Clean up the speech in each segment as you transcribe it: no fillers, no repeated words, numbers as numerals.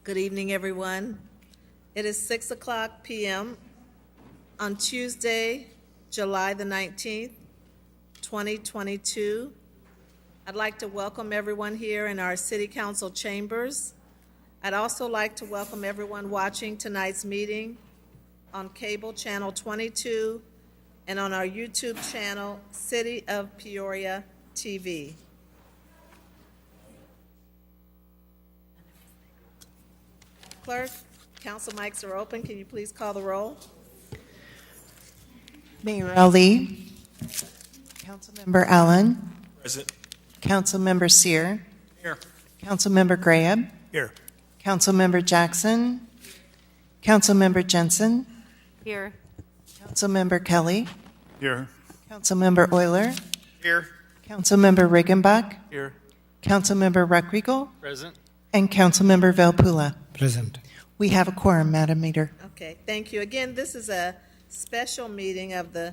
Good evening, everyone. It is 6:00 p.m. on Tuesday, July the 19th, 2022. I'd like to welcome everyone here in our City Council chambers. I'd also like to welcome everyone watching tonight's meeting on cable channel 22 and on our YouTube channel, City of Peoria TV. Clerk, council mics are open. Can you please call the roll? Mayor Ali. Councilmember Allen. Present. Councilmember Sear. Here. Councilmember Graham. Here. Councilmember Jackson. Councilmember Jensen. Here. Councilmember Kelly. Here. Councilmember Euler. Here. Councilmember Riggenbach. Here. Councilmember Reckriegel. Present. And Councilmember Velpula. Present. We have a quorum, Madam Leader. Okay, thank you. Again, this is a special meeting of the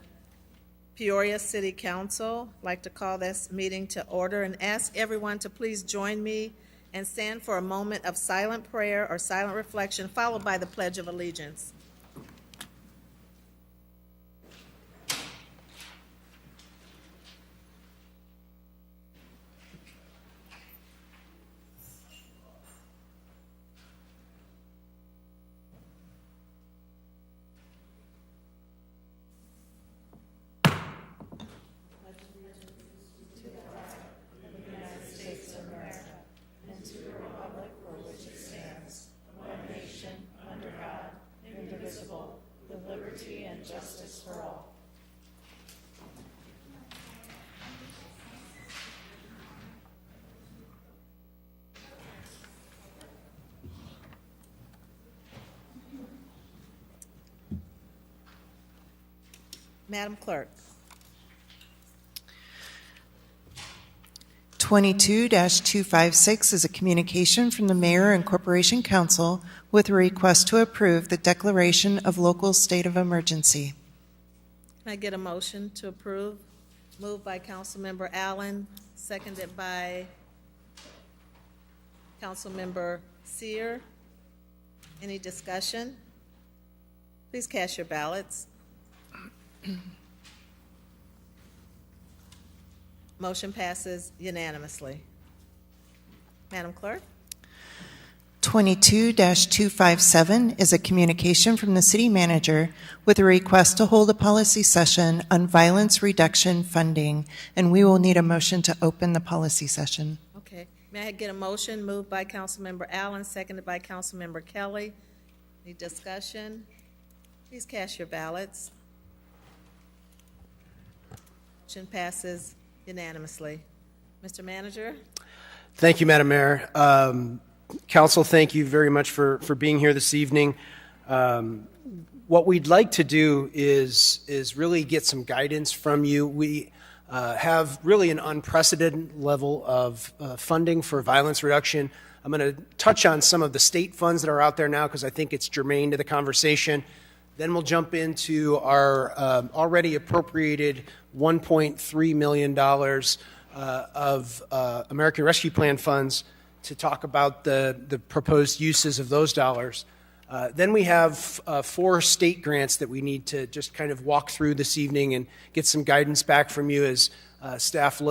Peoria City Council. I'd like to call this meeting to order and ask everyone to please join me and stand for a moment of silent prayer or silent reflection, followed by the Pledge of Allegiance. Madam Clerk. 22-256 is a communication from the Mayor and Corporation Council with a request to approve the declaration of local state of emergency. Can I get a motion to approve? Moved by Councilmember Allen, seconded by Councilmember Sear. Any discussion? Please cast your ballots. Motion passes unanimously. Madam Clerk? 22-257 is a communication from the City Manager with a request to hold a policy session on violence reduction funding, and we will need a motion to open the policy session. Okay. May I get a motion? Moved by Councilmember Allen, seconded by Councilmember Kelly. Any discussion? Please cast your ballots. Motion passes unanimously. Mr. Manager? Thank you, Madam Mayor. Council, thank you very much for being here this evening. What we'd like to do is really get some guidance from you. We have really an unprecedented level of funding for violence reduction. I'm going to touch on some of the state funds that are out there now because I think it's germane to the conversation. Then we'll jump into our already appropriated $1.3 million of American Rescue Plan funds to talk about the proposed uses of those dollars. Then we have 4 state grants that we need to just kind of walk through this evening and get some guidance back from you as staff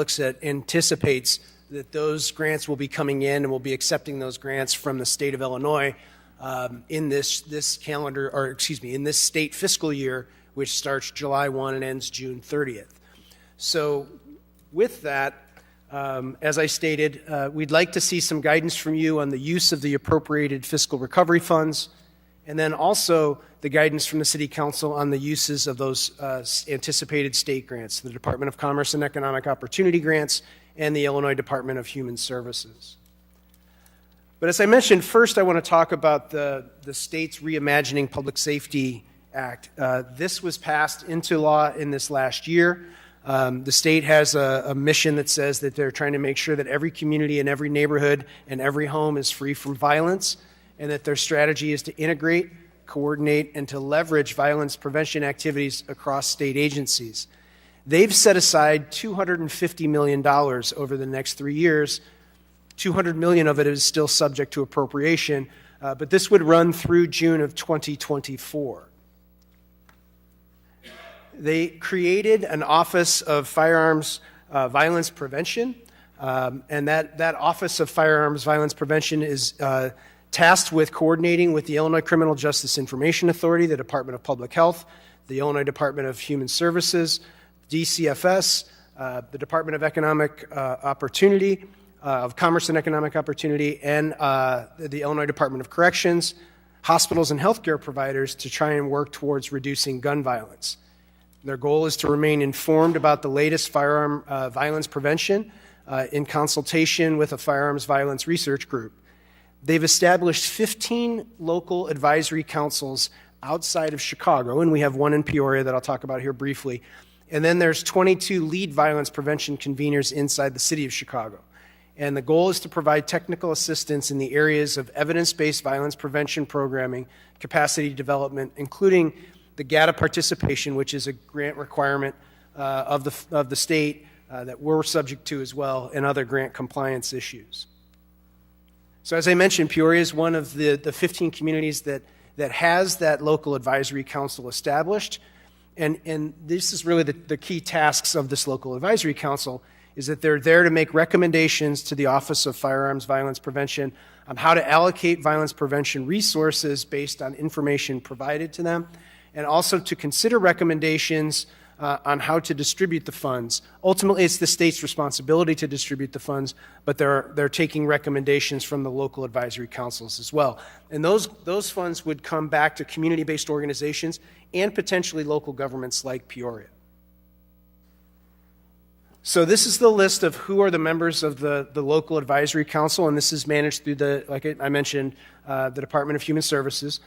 anticipates that those grants will be coming in, and we'll be accepting those grants from the state of Illinois in this calendar, or excuse me, in this state fiscal year, which starts July 1 and ends June 30th. So with that, as I stated, we'd like to see some guidance from you on the use of the appropriated fiscal recovery funds, and then also the guidance from the City Council on the uses of those anticipated state grants, the Department of Commerce and Economic Opportunity grants, and the Illinois Department of Human Services. But as I mentioned, first I want to talk about the state's Reimagining Public Safety Act. This was passed into law in this last year. The state has a mission that says that they're trying to make sure that every community and every neighborhood and every home is free from violence, and that their strategy is to integrate, coordinate, and to leverage violence prevention activities across state agencies. They've set aside $250 million over the next 3 years. $200 million of it is still subject to appropriation, but this would run through June of 2024. They created an Office of Firearms Violence Prevention, and that Office of Firearms Violence Prevention is tasked with coordinating with the Illinois Criminal Justice Information Authority, the Department of Public Health, the Illinois Department of Human Services, DCFS, the Department of Economic Opportunity, of Commerce and Economic Opportunity, and the Illinois Department of Corrections, hospitals, and healthcare providers to try and work towards reducing gun violence. Their goal is to remain informed about the latest firearm violence prevention in consultation with a firearms violence research group. They've established 15 local advisory councils outside of Chicago, and we have one in Peoria that I'll talk about here briefly. And then there's 22 lead violence prevention conveners inside the city of Chicago. And the goal is to provide technical assistance in the areas of evidence-based violence prevention programming, capacity development, including the GATA participation, which is a grant requirement of the state that we're subject to as well, and other grant compliance issues. So as I mentioned, Peoria is one of the 15 communities that has that local advisory council established. And this is really the key tasks of this local advisory council, is that they're there to make recommendations to the Office of Firearms Violence Prevention on how to allocate violence prevention resources based on information provided to them, and also to consider recommendations on how to distribute the funds. Ultimately, it's the state's responsibility to distribute the funds, but they're taking recommendations from the local advisory councils as well. And those funds would come back to community-based organizations and potentially local governments like Peoria. So this is the list of who are the members of the local advisory council, and this is managed through like I mentioned, the Department of Human Services.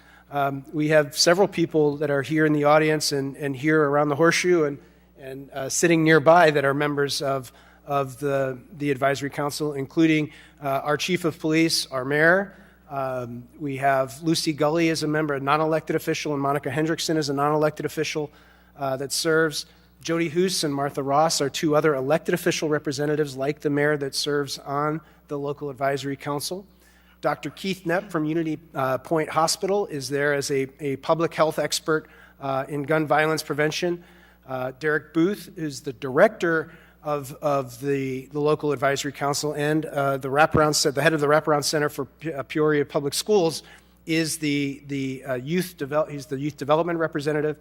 We have several people that are here in the audience and here around the horseshoe and sitting nearby that are members of the advisory council, including our chief of police, our mayor. We have Lucy Gully as a member, a non-elected official, and Monica Hendrickson as a non-elected official that serves. Jody Hoos and Martha Ross are two other elected official representatives like the mayor that serves on the local advisory council. Dr. Keith Knepp from Unity Point Hospital is there as a public health expert in gun violence prevention. Derek Booth, who's the director of the local advisory council and the head of the wraparound center for Peoria Public Schools, is the youth development representative.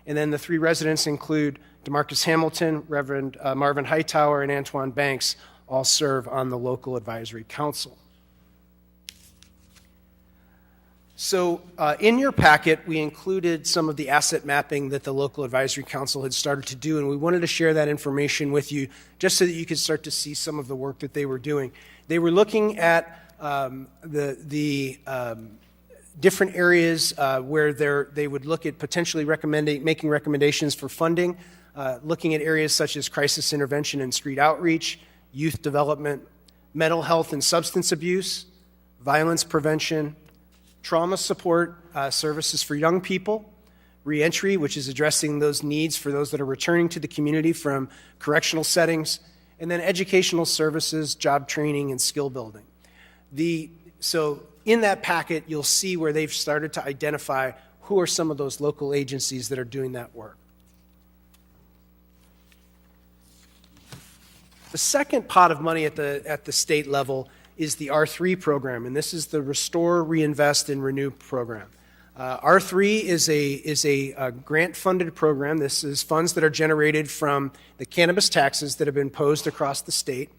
And then the three residents include DeMarcus Hamilton, Reverend Marvin Hightower, and Antoine Banks, all serve on the local advisory council. So in your packet, we included some of the asset mapping that the local advisory council had started to do, and we wanted to share that information with you just so that you could start to see some of the work that they were doing. They were looking at the different areas where they would look at potentially making recommendations for funding, looking at areas such as crisis intervention and street outreach, youth development, mental health and substance abuse, violence prevention, trauma support services for young people, reentry, which is addressing those needs for those that are returning to the community from correctional settings, and then educational services, job training, and skill building. So in that packet, you'll see where they've started to identify who are some of those local agencies that are doing that work. The second pot of money at the state level is the R3 program, and this is the Restore, Reinvest, and Renew program. R3 is a grant-funded program. This is funds that are generated from the cannabis taxes that have been imposed across the state,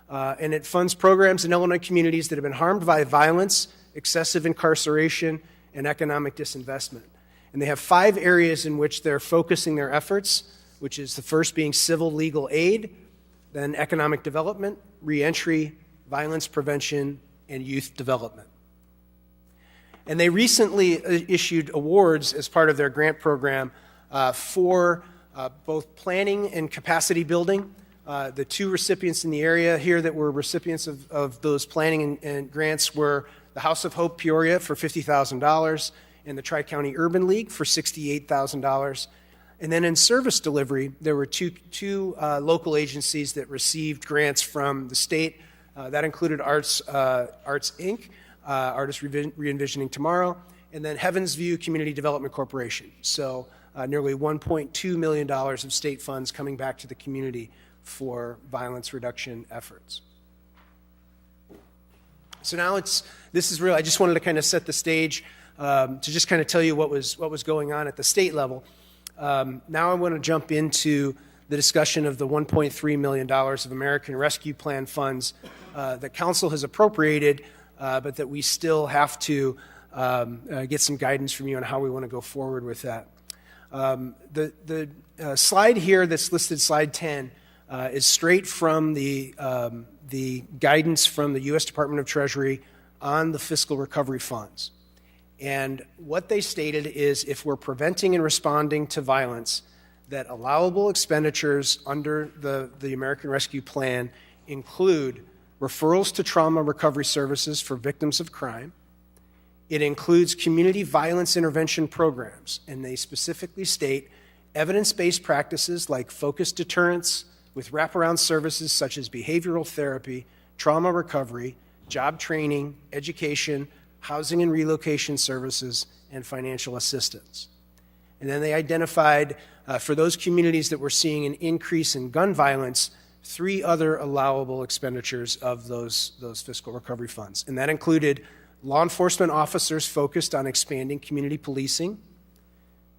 and it funds programs in Illinois communities that have been harmed by violence, excessive incarceration, and economic disinvestment. And they have 5 areas in which they're focusing their efforts, which is the first being civil legal aid, then economic development, reentry, violence prevention, and youth development. And they recently issued awards as part of their grant program for both planning and capacity building. The 2 recipients in the area here that were recipients of those planning and grants were the House of Hope Peoria for $50,000 and the Tri-County Urban League for $68,000. And then in service delivery, there were two local agencies that received grants from the state. That included Arts Inc., Artists Re-Envisioning Tomorrow, and then Heavens View Community Development Corporation. So nearly $1.2 million of state funds coming back to the community for violence reduction efforts. So now this is real. I just wanted to kind of set the stage to just kind of tell you what was going on at the state level. Now I want to jump into the discussion of the $1.3 million of American Rescue Plan funds that Council has appropriated, but that we still have to get some guidance from you on how we want to go forward with that. The slide here that's listed, slide 10, is straight from the guidance from the U.S. Department of Treasury on the fiscal recovery funds. And what they stated is if we're preventing and responding to violence, that allowable expenditures under the American Rescue Plan include referrals to trauma recovery services for victims of crime. It includes community violence intervention programs, and they specifically state evidence-based practices like focused deterrence with wraparound services such as behavioral therapy, trauma recovery, job training, education, housing and relocation services, and financial assistance. And then they identified, for those communities that were seeing an increase in gun violence, 3 other allowable expenditures of those fiscal recovery funds. And that included law enforcement officers focused on expanding community policing.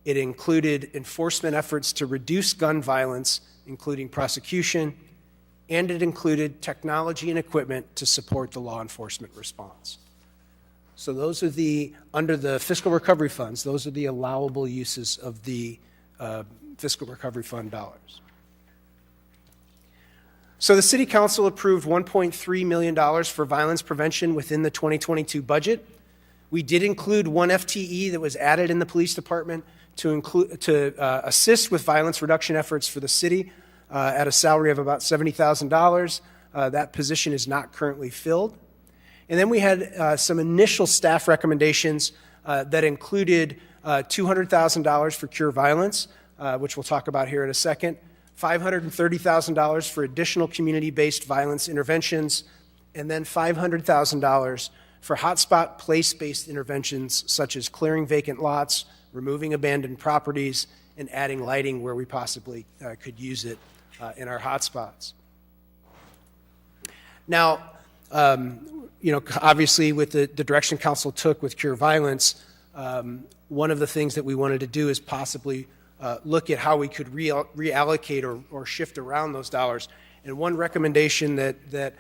It included enforcement efforts to reduce gun violence, including prosecution, and it included technology and equipment to support the law enforcement response. So those are under the fiscal recovery funds, those are the allowable uses of the fiscal recovery fund dollars. So the City Council approved $1.3 million for violence prevention within the 2022 budget. We did include 1 FTE that was added in the police department to assist with violence reduction efforts for the city at a salary of about $70,000. That position is not currently filled. And then we had some initial staff recommendations that included $200,000 for cure violence, which we'll talk about here in a second, $530,000 for additional community-based violence interventions, and then $500,000 for hotspot place-based interventions such as clearing vacant lots, removing abandoned properties, and adding lighting where we possibly could use it in our hotspots. Now, obviously with the direction council took with cure violence, one of the things that we wanted to do is possibly look at how we could reallocate or shift around those dollars. And one recommendation that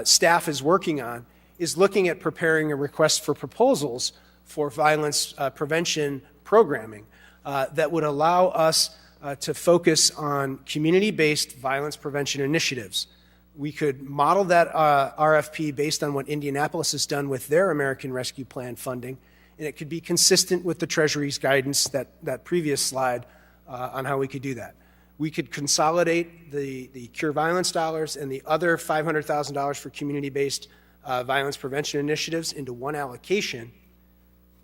staff is working on is looking at preparing a request for proposals for violence prevention programming that would allow us to focus on community-based violence prevention initiatives. We could model that RFP based on what Indianapolis has done with their American Rescue Plan funding, and it could be consistent with the Treasury's guidance, that previous slide, on how we could do that. We could consolidate the cure violence dollars and the other $500,000 for community-based violence prevention initiatives into one allocation.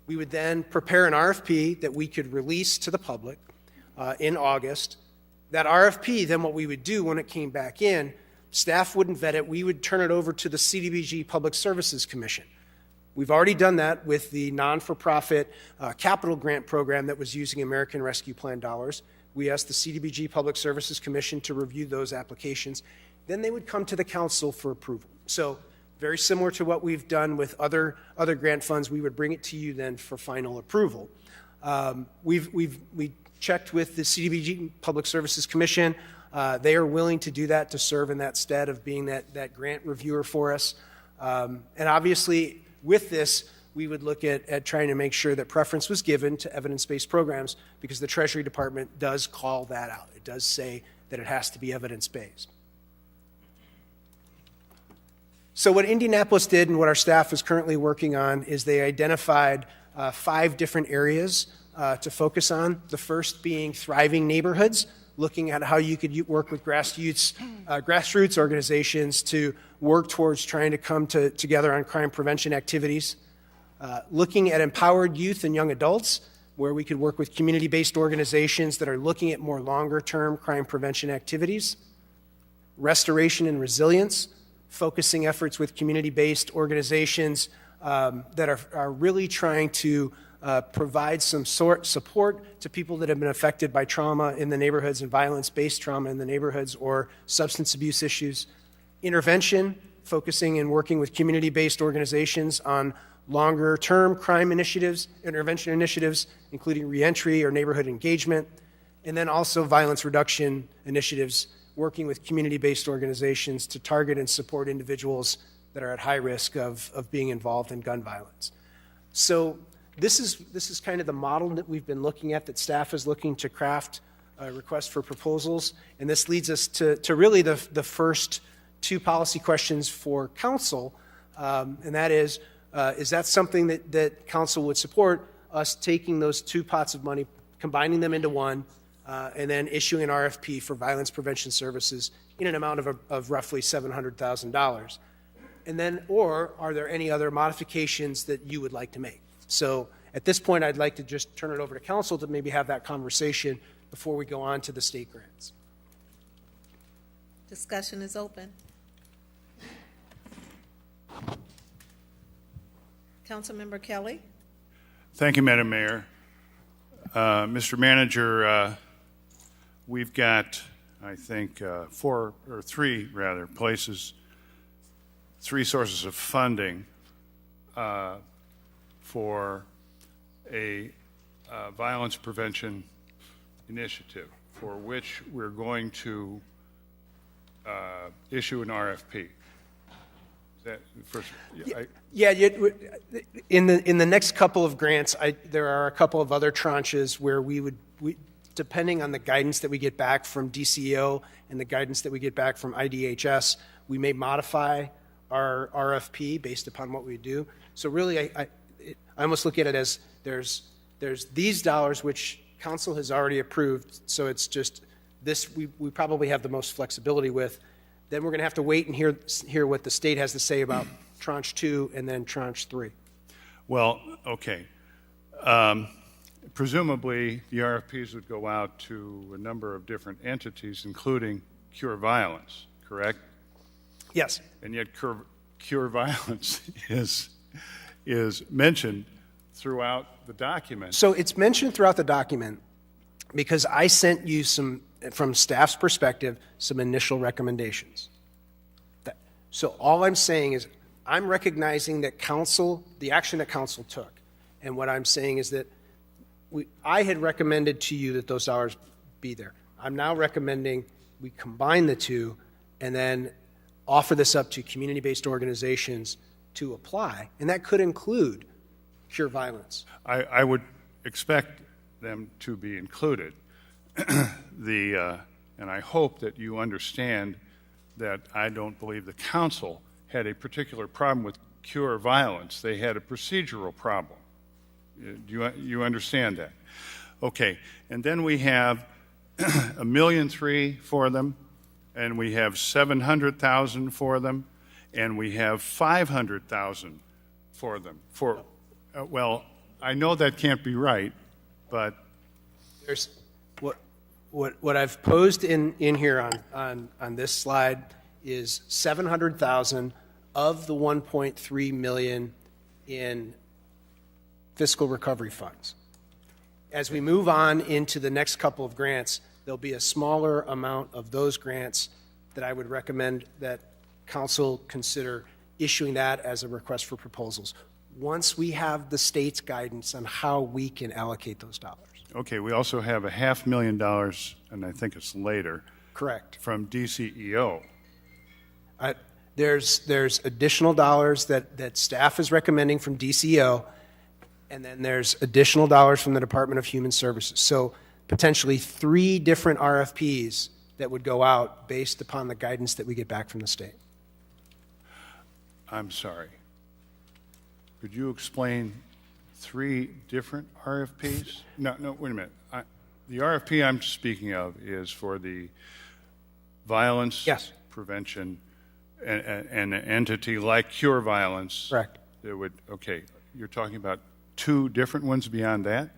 We would then prepare an RFP that we could release to the public in August. That RFP, then what we would do when it came back in, staff wouldn't vet it, we would turn it over to the CDBG Public Services Commission. We've already done that with the non-for-profit capital grant program that was using American Rescue Plan dollars. We asked the CDBG Public Services Commission to review those applications. Then they would come to the council for approval. So very similar to what we've done with other grant funds, we would bring it to you then for final approval. We checked with the CDBG Public Services Commission. They are willing to do that, to serve in that stead of being that grant reviewer for us. And obviously, with this, we would look at trying to make sure that preference was given to evidence-based programs because the Treasury Department does call that out. It does say that it has to be evidence-based. So what Indianapolis did and what our staff is currently working on is they identified 5 different areas to focus on. The first being thriving neighborhoods, looking at how you could work with grassroots organizations to work towards trying to come together on crime prevention activities. Looking at empowered youth and young adults, where we could work with community-based organizations that are looking at more longer-term crime prevention activities. Restoration and resilience, focusing efforts with community-based organizations that are really trying to provide some support to people that have been affected by trauma in the neighborhoods and violence-based trauma in the neighborhoods or substance abuse issues. Intervention, focusing and working with community-based organizations on longer-term crime initiatives, intervention initiatives, including reentry or neighborhood engagement, and then also violence reduction initiatives, working with community-based organizations to target and support individuals that are at high risk of being involved in gun violence. So this is kind of the model that we've been looking at, that staff is looking to craft a request for proposals, and this leads us to really the first two policy questions for council, and that is that something that council would support, us taking those two pots of money, combining them into one, and then issuing an RFP for violence prevention services in an amount of roughly $700,000? And then, or are there any other modifications that you would like to make? So at this point, I'd like to just turn it over to council to maybe have that conversation before we go on to the state grants. Discussion is open. Councilmember Kelly? Thank you, Madam Mayor. Mr. Manager, we've got, I think, three sources of funding for a violence prevention initiative for which we're going to issue an RFP. Is that first? In the next couple of grants, there are a couple of other tranches where we depending on the guidance that we get back from Dceo and the guidance that we get back from IDHS, we may modify our RFP based upon what we do. So really, I almost look at it as there's these dollars which council has already approved, so it's just this we probably have the most flexibility with. Then we're going to have to wait and hear what the state has to say about tranche 2 and then tranche 3. Well, okay. Presumably, the RFPs would go out to a number of different entities, including Cure Violence, correct? Yes. And yet Cure Violence is mentioned throughout the document. So it's mentioned throughout the document because I sent you from staff's perspective, some initial recommendations. So all I'm saying is I'm recognizing that the action that council took, and what I'm saying is that I had recommended to you that those dollars be there. I'm now recommending we combine the two and then offer this up to community-based organizations to apply, and that could include Cure Violence. I would expect them to be included. And I hope that you understand that I don't believe the council had a particular problem with Cure Violence. They had a procedural problem. Do you understand that? Okay. And then we have $1.3 million for them, and we have $700,000 for them, and we have $500,000 for them. Well, I know that can't be right, but There's what I've posed in here on this slide is $700,000 of the $1.3 million in fiscal recovery funds. As we move on into the next couple of grants, there'll be a smaller amount of those grants that I would recommend that council consider issuing that as a request for proposals once we have the state's guidance on how we can allocate those dollars. okay, we also have $500,000, and I think it's later. Correct. From Dceo. There's additional dollars that staff is recommending from Dceo, and then there's additional dollars from the Department of Human Services. So potentially 3 different RFPs that would go out based upon the guidance that we get back from the state. I'm sorry. Could you explain 3 different RFPs? No, wait a minute. The RFP I'm speaking of is for the violence prevention and an entity like Cure Violence. Correct. That would, okay, you're talking about 2 different ones beyond that?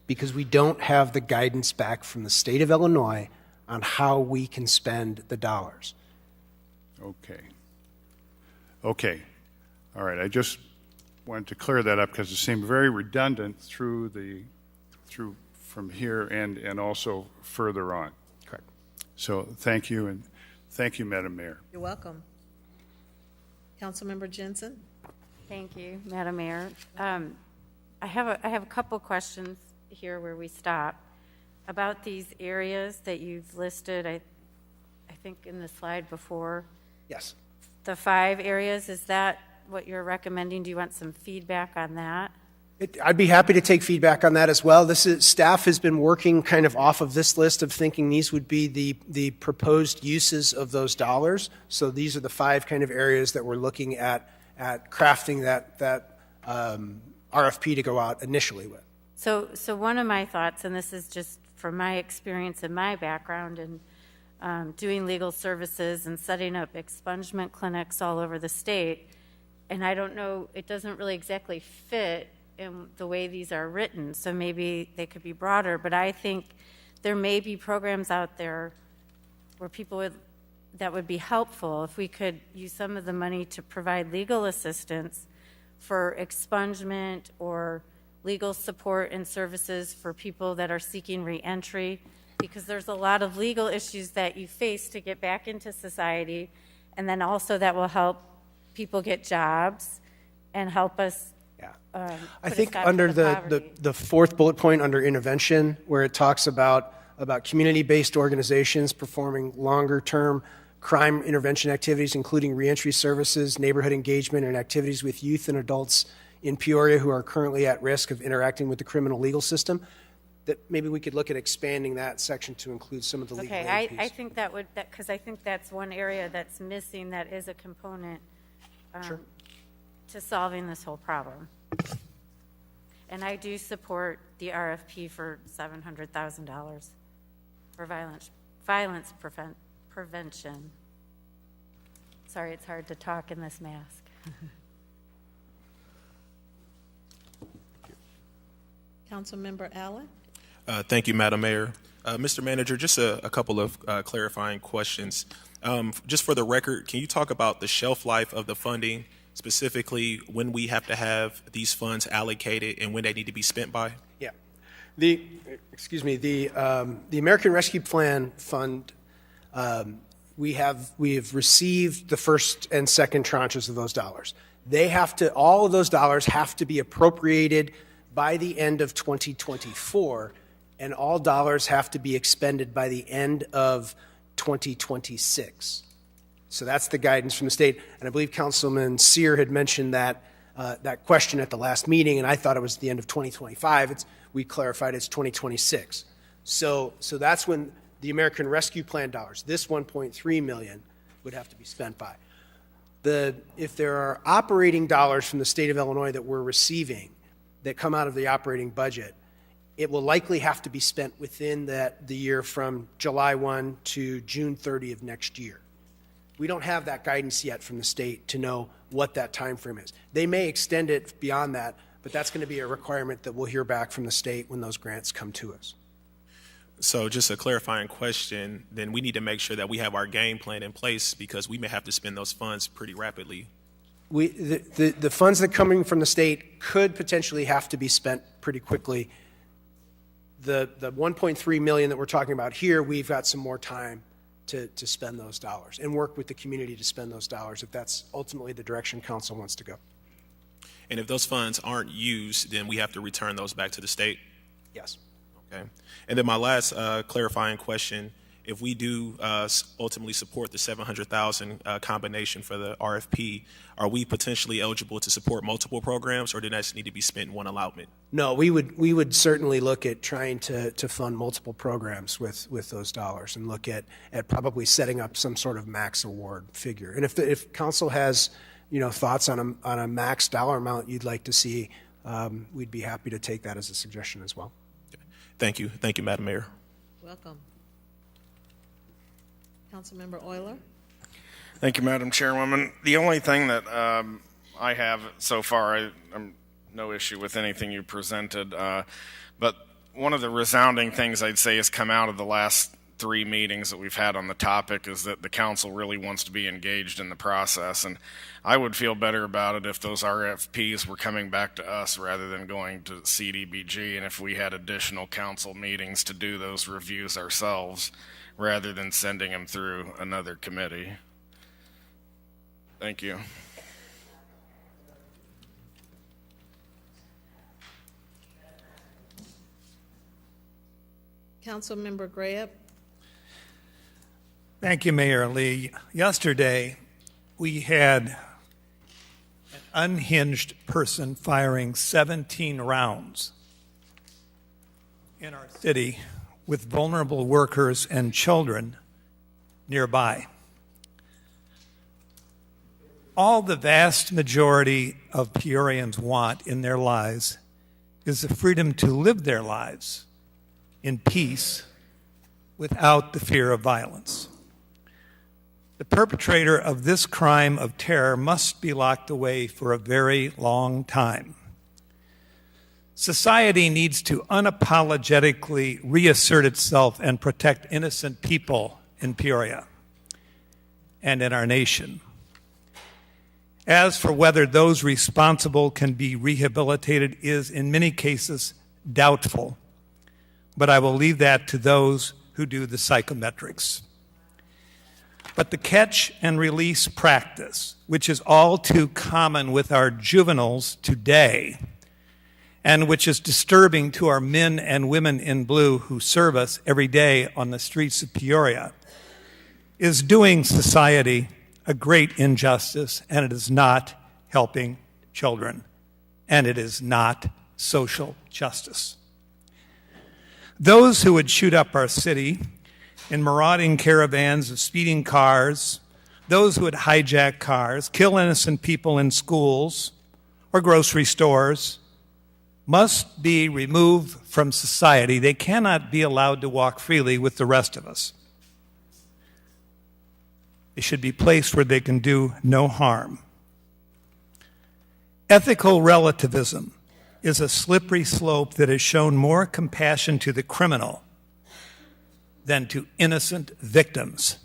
Because we don't have the guidance back from the state of Illinois on how we can spend the dollars. Okay. Okay. All right. I just wanted to clear that up because it seemed very redundant through from here and also further on. Correct. So thank you, and thank you, Madam Mayor. You're welcome. Councilmember Jensen? Thank you, Madam Mayor. I have a couple questions here where we stop about these areas that you've listed. I think in the slide before, Yes. the 5 areas. Is that what you're recommending? Do you want some feedback on that? I'd be happy to take feedback on that as well. Staff has been working kind of off of this list of thinking these would be the proposed uses of those dollars. So these are the 5 kind of areas that we're looking at crafting that RFP to go out initially with. So one of my thoughts, and this is just from my experience and my background in doing legal services and setting up expungement clinics all over the state, and I don't know, it doesn't really exactly fit in the way these are written, so maybe they could be broader, but I think there may be programs out there where that would be helpful if we could use some of the money to provide legal assistance for expungement or legal support and services for people that are seeking reentry, because there's a lot of legal issues that you face to get back into society, and then also that will help people get jobs and help us. I think under the 4th bullet point under intervention, where it talks about community-based organizations performing longer-term crime intervention activities, including reentry services, neighborhood engagement, and activities with youth and adults in Peoria who are currently at risk of interacting with the criminal legal system, that maybe we could look at expanding that section to include some of the legal aid piece. I think because I think that's one area that's missing that is a component Sure. to solving this whole problem. And I do support the RFP for $700,000 for violence prevention. Sorry, it's hard to talk in this mask. Councilmember Allen? Thank you, Madam Mayor. Mr. Manager, just a couple of clarifying questions. Just for the record, can you talk about the shelf life of the funding, specifically when we have to have these funds allocated and when they need to be spent by? Yeah. The American Rescue Plan Fund, we have received the first and second tranches of those dollars. All of those dollars have to be appropriated by the end of 2024, and all dollars have to be expended by the end of 2026. So that's the guidance from the state. And I believe Councilman Sear had mentioned that question at the last meeting, and I thought it was the end of 2025. We clarified it's 2026. So that's when the American Rescue Plan dollars, this $1.3 million, would have to be spent by. If there are operating dollars from the state of Illinois that we're receiving that come out of the operating budget, it will likely have to be spent within the year from July 1 to June 30 of next year. We don't have that guidance yet from the state to know what that time frame is. They may extend it beyond that, but that's going to be a requirement that we'll hear back from the state when those grants come to us. So just a clarifying question, then we need to make sure that we have our game plan in place because we may have to spend those funds pretty rapidly. The funds that are coming from the state could potentially have to be spent pretty quickly. The $1.3 million that we're talking about here, we've got some more time to spend those dollars and work with the community to spend those dollars if that's ultimately the direction council wants to go. And if those funds aren't used, then we have to return those back to the state? Yes. Okay. And then my last clarifying question, if we do ultimately support the $700,000 combination for the RFP, are we potentially eligible to support multiple programs, or do that need to be spent in one allotment? No, we would certainly look at trying to fund multiple programs with those dollars and look at probably setting up some sort of max award figure. And if council has thoughts on a max dollar amount you'd like to see, we'd be happy to take that as a suggestion as well. Okay. Thank you, Madam Mayor. Welcome. Councilmember Euler? Thank you, Madam Chairwoman. The only thing that I have so far, I'm no issue with anything you presented, but one of the resounding things I'd say has come out of the last 3 meetings that we've had on the topic is that the council really wants to be engaged in the process. And I would feel better about it if those RFPs were coming back to us rather than going to CDBG, and if we had additional council meetings to do those reviews ourselves rather than sending them through another committee. Thank you. Councilmember Grant. Thank you, Mayor Lee. Yesterday, we had an unhinged person firing 17 rounds in our city with vulnerable workers and children nearby. All the vast majority of Peorians want in their lives is the freedom to live their lives in peace without the fear of violence. The perpetrator of this crime of terror must be locked away for a very long time. Society needs to unapologetically reassert itself and protect innocent people in Peoria and in our nation. As for whether those responsible can be rehabilitated is in many cases doubtful, but I will leave that to those who do the psychometrics. But the catch and release practice, which is all too common with our juveniles today, and which is disturbing to our men and women in blue who serve us every day on the streets of Peoria, is doing society a great injustice, and it is not helping children, and it is not social justice. Those who would shoot up our city in marauding caravans of speeding cars, those who would hijack cars, kill innocent people in schools or grocery stores, must be removed from society. They cannot be allowed to walk freely with the rest of us. They should be placed where they can do no harm. Ethical relativism is a slippery slope that has shown more compassion to the criminal than to innocent victims.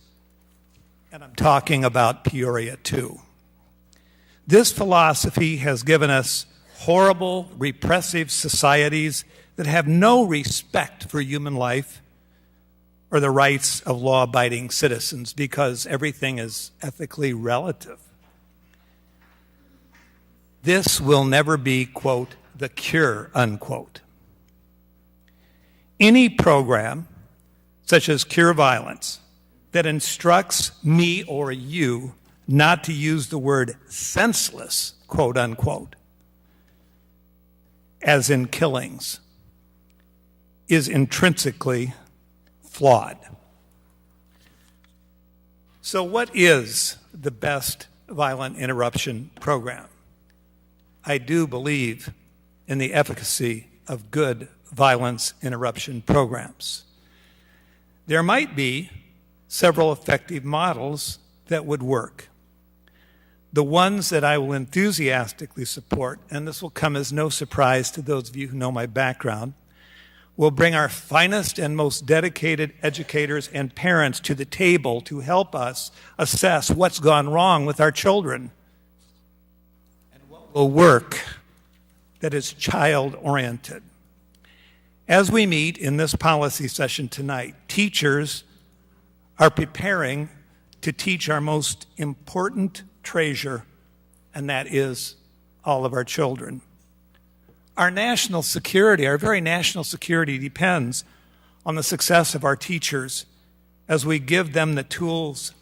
And I'm talking about Peoria too. This philosophy has given us horrible, repressive societies that have no respect for human life or the rights of law-abiding citizens because everything is ethically relative. This will never be, quote, the cure, unquote. Any program, such as Cure Violence, that instructs me or you not to use the word senseless, quote unquote, as in killings, is intrinsically flawed. So what is the best violent interruption program? I do believe in the efficacy of good violence interruption programs. There might be several effective models that would work. The ones that I will enthusiastically support, and this will come as no surprise to those of you who know my background, will bring our finest and most dedicated educators and parents to the table to help us assess what's gone wrong with our children and what will work that is child-oriented. As we meet in this policy session tonight, teachers are preparing to teach our most important treasure, and that is all of our children. Our national security, our very national security, depends on the success of our teachers as we give them the tools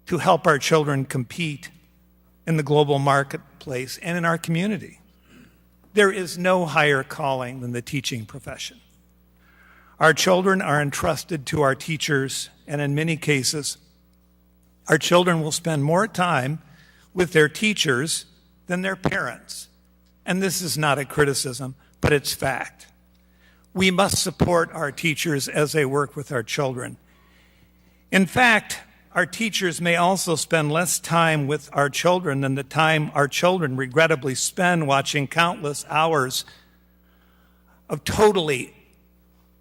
to help our children compete in the global marketplace and in our community. There is no higher calling than the teaching profession. Our children are entrusted to our teachers, and in many cases, our children will spend more time with their teachers than their parents. And this is not a criticism, but it's fact. We must support our teachers as they work with our children. In fact, our teachers may also spend less time with our children than the time our children regrettably spend watching countless hours of totally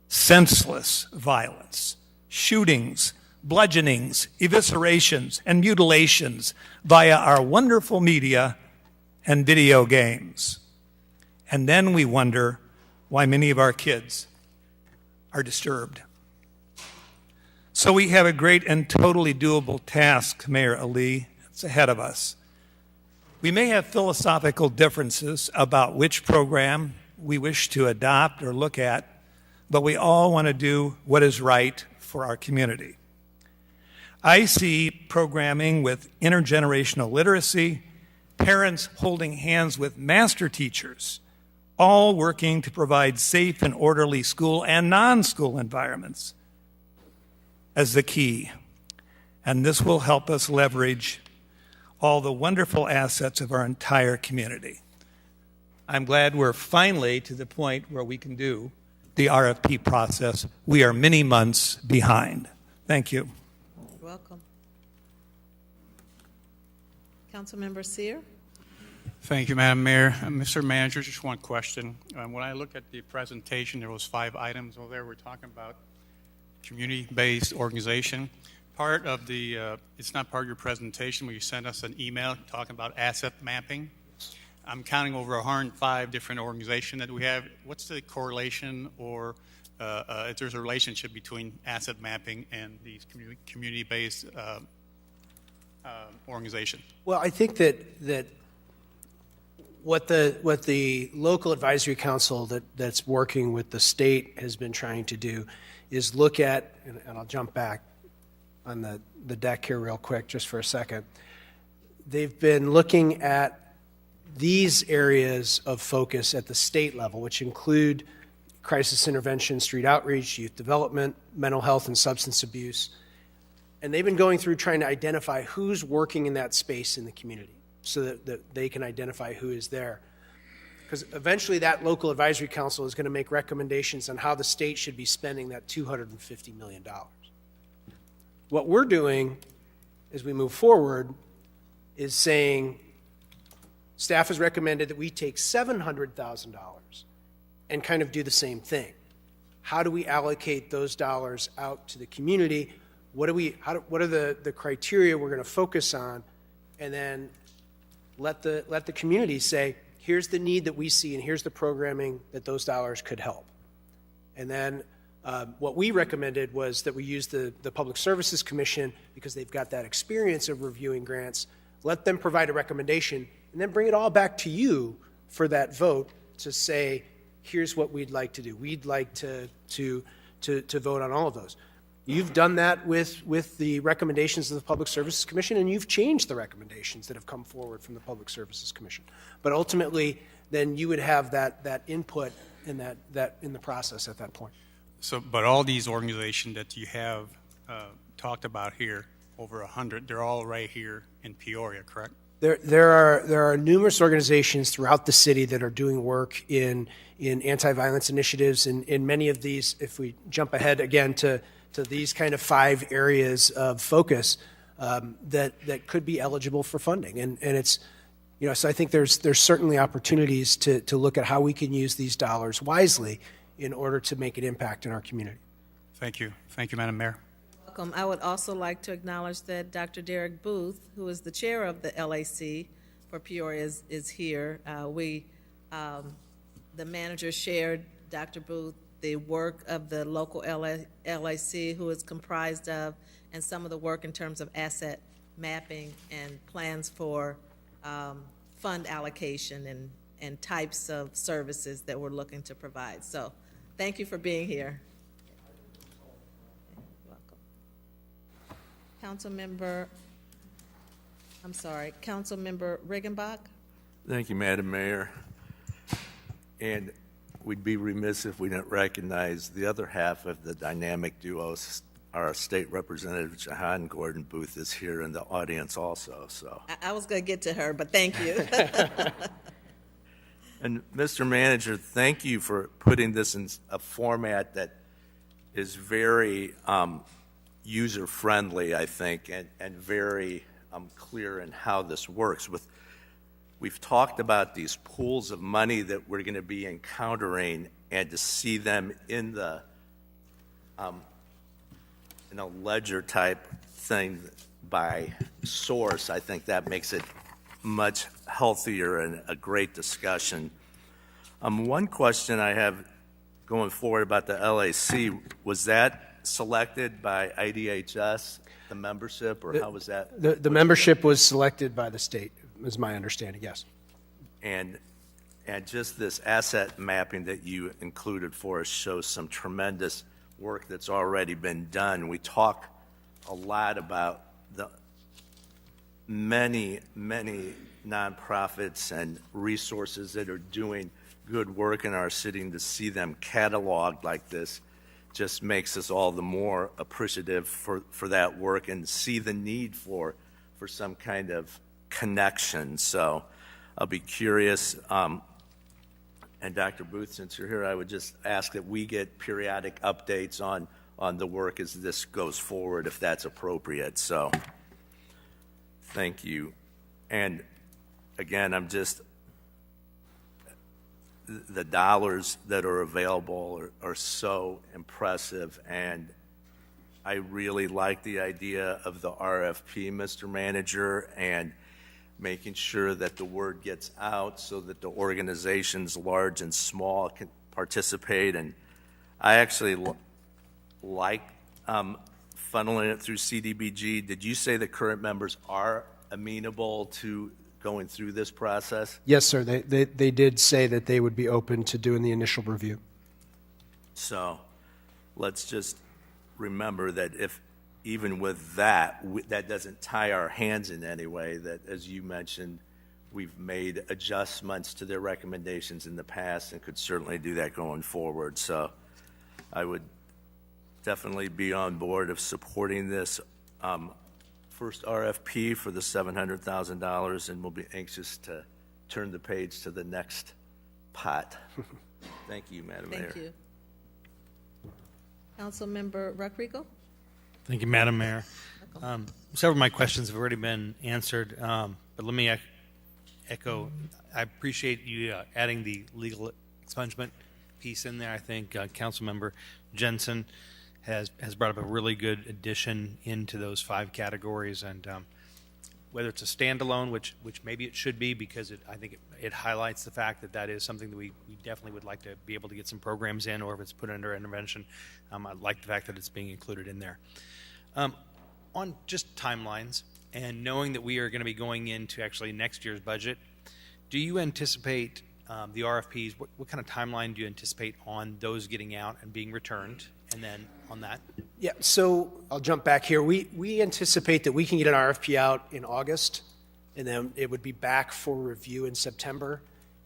senseless violence, shootings, bludgeonings, eviscerations, and mutilations via our wonderful media and video games. And then we wonder why many of our kids are disturbed. So we have a great and totally doable task, Mayor Ali, that's ahead of us. We may have philosophical differences about which program we wish to adopt or look at, but we all want to do what is right for our community. I see programming with intergenerational literacy, parents holding hands with master teachers, all working to provide safe and orderly school and non-school environments as the key. And this will help us leverage all the wonderful assets of our entire community. I'm glad we're finally to the point where we can do the RFP process. We are many months behind. Thank you. You're welcome. Councilmember Sear? Thank you, Madam Mayor. Mr. Manager, just one question. When I look at the presentation, there was 5 items over there. We're talking about community-based organization. Part of the, it's not part of your presentation, where you sent us an email talking about asset mapping. I'm counting over 105 different organizations that we have. What's the correlation, or if there's a relationship between asset mapping and these community-based organization? Well, I think that what the local advisory council that's working with the state has been trying to do is look at, and I'll jump back on the deck here real quick just for a second. They've been looking at these areas of focus at the state level, which include crisis intervention, street outreach, youth development, mental health and substance abuse. And they've been going through trying to identify who's working in that space in the community so that they can identify who is there. Because eventually that local advisory council is going to make recommendations on how the state should be spending that $250 million. What we're doing as we move forward is saying, staff has recommended that we take $700,000 and kind of do the same thing. How do we allocate those dollars out to the community? What are the criteria we're going to focus on? And then let the community say, here's the need that we see and here's the programming that those dollars could help. And then what we recommended was that we use the Public Services Commission, because they've got that experience of reviewing grants. Let them provide a recommendation and then bring it all back to you for that vote to say, here's what we'd like to do. We'd like to vote on all of those. You've done that with the recommendations of the Public Services Commission, and you've changed the recommendations that have come forward from the Public Services Commission. But ultimately, then you would have that input in that in the process at that point. So, but all these organizations that you have talked about here, over 100, they're all right here in Peoria, correct? There are numerous organizations throughout the city that are doing work in anti-violence initiatives, and in many of these, if we jump ahead again to these kind of 5 areas of focus that could be eligible for funding, and it's, so I think there's certainly opportunities to look at how we can use these dollars wisely in order to make an impact in our community. Thank you, Madam Mayor. Welcome. I would also like to acknowledge that Dr. Derek Booth, who is the chair of the LAC for Peoria, is here. The manager shared, Dr. Booth, the work of the local LAC, who is comprised of, and some of the work in terms of asset mapping and plans for fund allocation and types of services that we're looking to provide. So thank you for being here. Councilmember Riggenbach. Thank you, Madam Mayor. And we'd be remiss if we didn't recognize the other half of the dynamic duo. Our State Representative Jahan Gordon Booth is here in the audience also. So I was going to get to her, but thank you. And Mr. Manager, thank you for putting this in a format that is very user-friendly, I think, and very clear in how this works. We've talked about these pools of money that we're going to be encountering, and to see them in in a ledger type thing by source, I think that makes it much healthier and a great discussion. One question I have going forward about the LAC, was that selected by IDHS, the membership, or how was that? The membership was selected by the state, is my understanding, yes. And just this asset mapping that you included for us shows some tremendous work that's already been done. We talk a lot about the many nonprofits and resources that are doing good work in our city, and to see them cataloged like this just makes us all the more appreciative for that work and see the need for some kind of connection. So I'll be curious. And Dr. Booth, since you're here, I would just ask that we get periodic updates on the work as this goes forward, if that's appropriate. So thank you. And again, the dollars that are available are so impressive, and I really like the idea of the RFP, Mr. Manager, and making sure that the word gets out so that the organizations, large and small, can participate. And I actually like funneling it through CDBG. Did you say that current members are amenable to going through this process? Yes, sir. They did say that they would be open to doing the initial review. So let's just remember that if even with that, that doesn't tie our hands in any way, that, as you mentioned, we've made adjustments to their recommendations in the past and could certainly do that going forward. So I would definitely be on board of supporting this first RFP for the $700,000, and we'll be anxious to turn the page to the next pot. Thank you, Madam Mayor. Thank you. Councilmember Rodrigo? Thank you, Madam Mayor. Several of my questions have already been answered, but let me echo. I appreciate you adding the legal expungement piece in there. I think Councilmember Jensen has brought up a really good addition into those 5 categories, and whether it's a standalone, which maybe it should be, because I think it highlights the fact that is something that we definitely would like to be able to get some programs in, or if it's put under intervention, I like the fact that it's being included in there. On just timelines, and knowing that we are going to be going into actually next year's budget, do you anticipate the RFPs, what kind of timeline do you anticipate on those getting out and being returned? And then on that? Yeah, so I'll jump back here. We anticipate that we can get an RFP out in August, and then it would be back for review in September.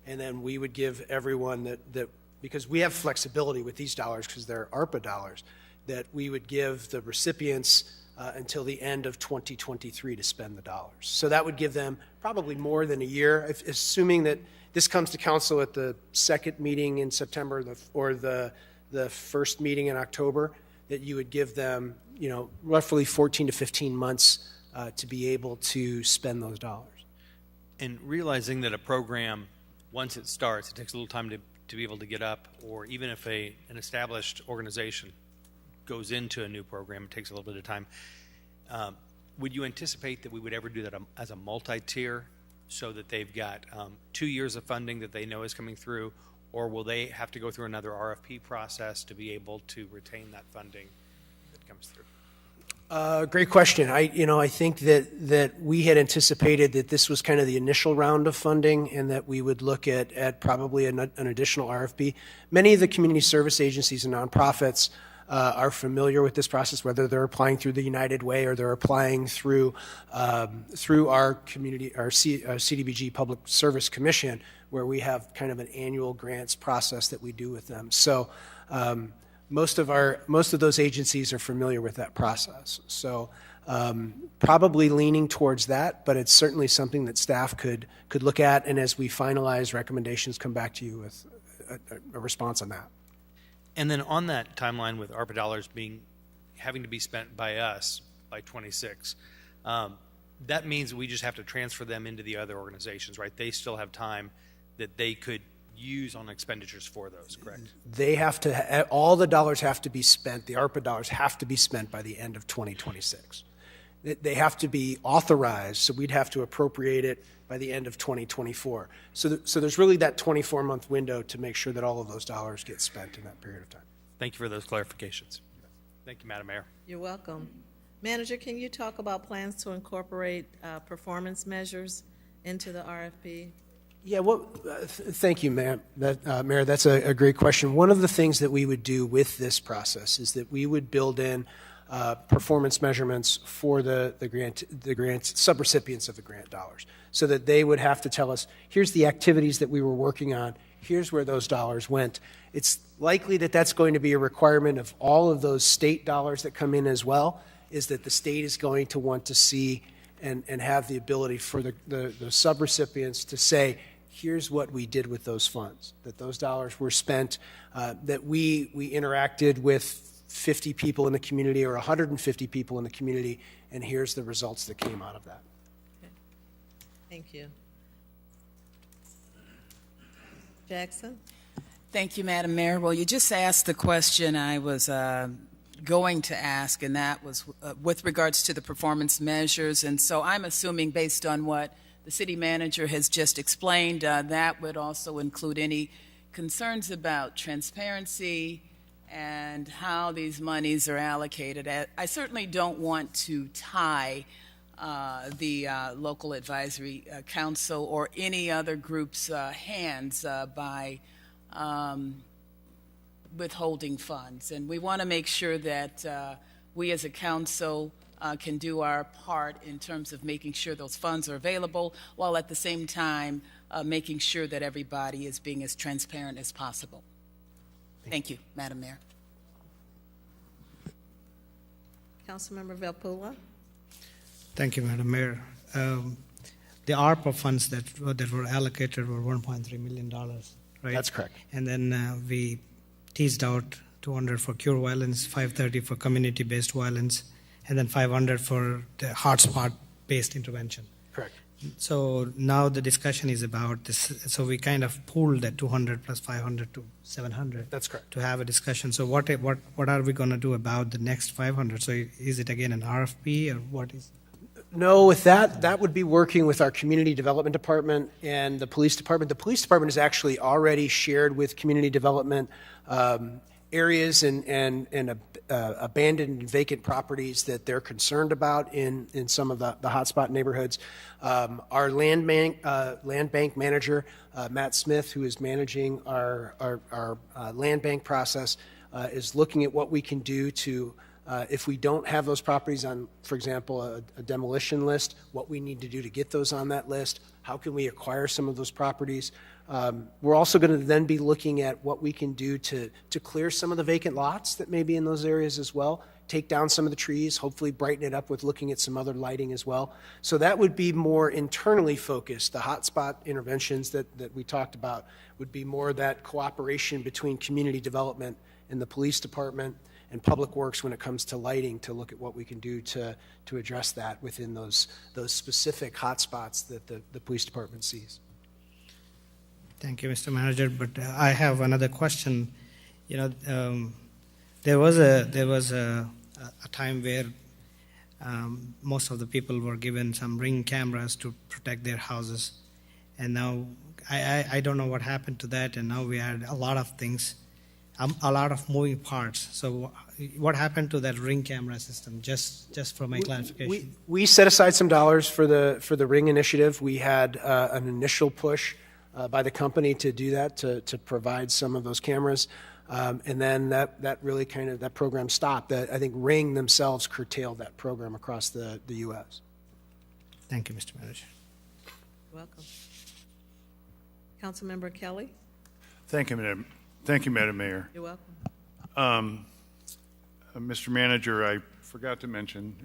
And then we would give everyone that because we have flexibility with these dollars because they're ARPA dollars, that we would give the recipients until the end of 2023 to spend the dollars. So that would give them probably more than a year, assuming that this comes to council at the second meeting in September or the first meeting in October, that you would give them, roughly 14 to 15 months to be able to spend those dollars. And realizing that a program, once it starts, it takes a little time to be able to get up, or even if an established organization goes into a new program, it takes a little bit of time. Would you anticipate that we would ever do that as a multi-tier, so that they've got 2 years of funding that they know is coming through, or will they have to go through another RFP process to be able to retain that funding that comes through? Great question. I think that we had anticipated that this was kind of the initial round of funding, and that we would look at probably an additional RFP. Many of the community service agencies and nonprofits are familiar with this process, whether they're applying through the United Way or they're applying through our community, our CDBG Public Service Commission, where we have kind of an annual grants process that we do with them. So most of those agencies are familiar with that process. So probably leaning towards that, but it's certainly something that staff could look at, and as we finalize recommendations, come back to you with a response on that. And then on that timeline with ARPA dollars having to be spent by us by 26, that means we just have to transfer them into the other organizations, right? They still have time that they could use on expenditures for those, correct? They have to, all the dollars have to be spent, the ARPA dollars have to be spent by the end of 2026. They have to be authorized, so we'd have to appropriate it by the end of 2024. So there's really that 24-month window to make sure that all of those dollars get spent in that period of time. Thank you for those clarifications. Thank you, Madam Mayor. You're welcome. Manager, can you talk about plans to incorporate performance measures into the RFP? Yeah, thank you, Mayor. Mayor, that's a great question. One of the things that we would do with this process is that we would build in performance measurements for the grant subrecipients of the grant dollars, so that they would have to tell us, here's the activities that we were working on, here's where those dollars went. It's likely that that's going to be a requirement of all of those state dollars that come in as well, is that the state is going to want to see and have the ability for the subrecipients to say, here's what we did with those funds, that those dollars were spent, that we interacted with 50 people in the community or 150 people in the community, and here's the results that came out of that. Okay. Thank you. Jackson? Thank you, Madam Mayor. Well, you just asked the question I was going to ask, and that was with regards to the performance measures. And so I'm assuming, based on what the city manager has just explained, that would also include any concerns about transparency and how these monies are allocated. I certainly don't want to tie the local advisory council or any other group's hands by withholding funds. And we want to make sure that we as a council can do our part in terms of making sure those funds are available, while at the same time making sure that everybody is being as transparent as possible. Thank you, Madam Mayor. Councilmember Velpula? Thank you, Madam Mayor. The ARPA funds that were allocated were $1.3 million, right? That's correct. And then we teased out 200 for cure violence, 530 for community-based violence, and then 500 for the hotspot-based intervention. Correct. So now the discussion is about this. So we kind of pooled that 200 plus 500 to 700. That's correct. To have a discussion. So what are we going to do about the next 500? So is it again an RFP, or what is? No, with that would be working with our community development department and the police department. The police department has actually already shared with community development areas and abandoned and vacant properties that they're concerned about in some of the hotspot neighborhoods. Our land bank manager, Matt Smith, who is managing our land bank process, is looking at what we can do to, if we don't have those properties on, for example, a demolition list, what we need to do to get those on that list. How can we acquire some of those properties? We're also going to then be looking at what we can do to clear some of the vacant lots that may be in those areas as well, take down some of the trees, hopefully brighten it up with looking at some other lighting as well. So that would be more internally focused. The hotspot interventions that we talked about would be more that cooperation between community development and the police department and Public Works when it comes to lighting, to look at what we can do to address that within those specific hotspots that the police department sees. Thank you, Mr. Manager. But I have another question. There was a time where most of the people were given some Ring cameras to protect their houses, and now I don't know what happened to that. And now we had a lot of things, a lot of moving parts. So what happened to that Ring camera system? Just for my clarification. We set aside some dollars for the Ring initiative. We had an initial push by the company to do that, to provide some of those cameras. And then that really that program stopped. I think Ring themselves curtailed that program across the U.S. Thank you, Mr. Manager. You're welcome. Councilmember Kelly? Thank you, Madam Mayor. You're welcome. Mr. Manager, I forgot to mention,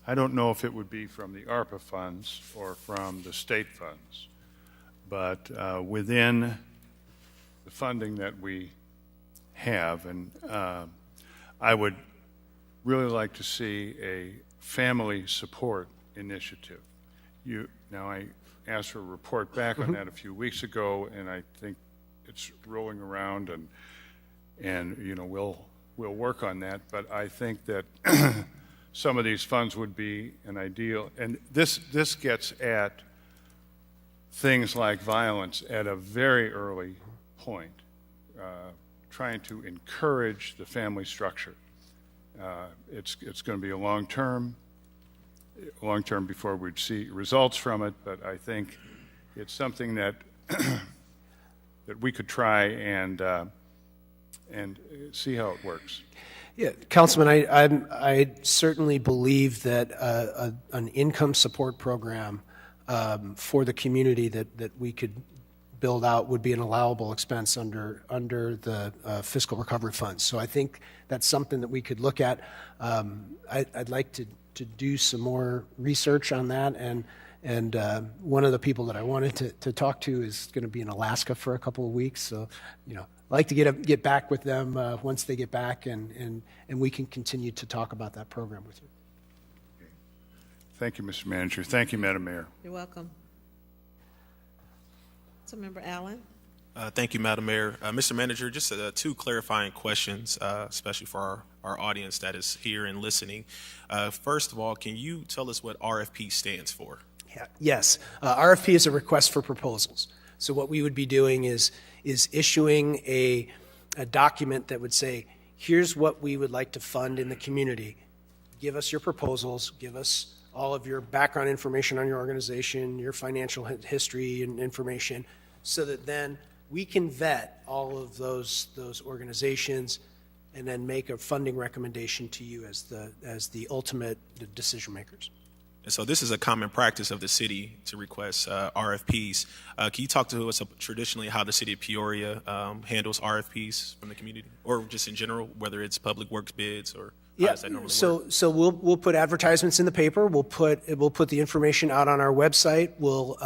I don't know if it would be from the ARPA funds or from the state funds, but within the funding that we have, and I would really like to see a family support initiative Now, I asked for a report back on that a few weeks ago, and I think it's rolling around, and we'll work on that. But I think that some of these funds would be an ideal, and this gets at things like violence at a very early point, trying to encourage the family structure. It's going to be a long term before we'd see results from it, but I think it's something that that we could try and see how it works. Yeah, Councilman, I certainly believe that an income support program for the community that we could build out would be an allowable expense under the fiscal recovery funds. So I think that's something that we could look at. I'd like to do some more research on that, and one of the people that I wanted to talk to is going to be in Alaska for a couple of weeks. So, I'd like to get back with them once they get back, and we can continue to talk about that program with you. Thank you, Mr. Manager. Thank you, Madam Mayor. You're welcome. Councilmember Allen. Thank you, Madam Mayor. Mr. Manager, just two clarifying questions, especially for our audience that is here and listening. First of all, can you tell us what RFP stands for? Yeah, yes. RFP is a request for proposals. So what we would be doing is issuing a document that would say, here's what we would like to fund in the community. Give us your proposals. Give us all of your background information on your organization, your financial history and information, so that then we can vet all of those organizations and then make a funding recommendation to you as the ultimate decision makers. And so this is a common practice of the city to request RFPs. Can you talk to us traditionally how the city of Peoria handles RFPs from the community, or just in general, whether it's public works bids or how does that normally work? So we'll put advertisements in the paper. We'll put the information out on our website. We'll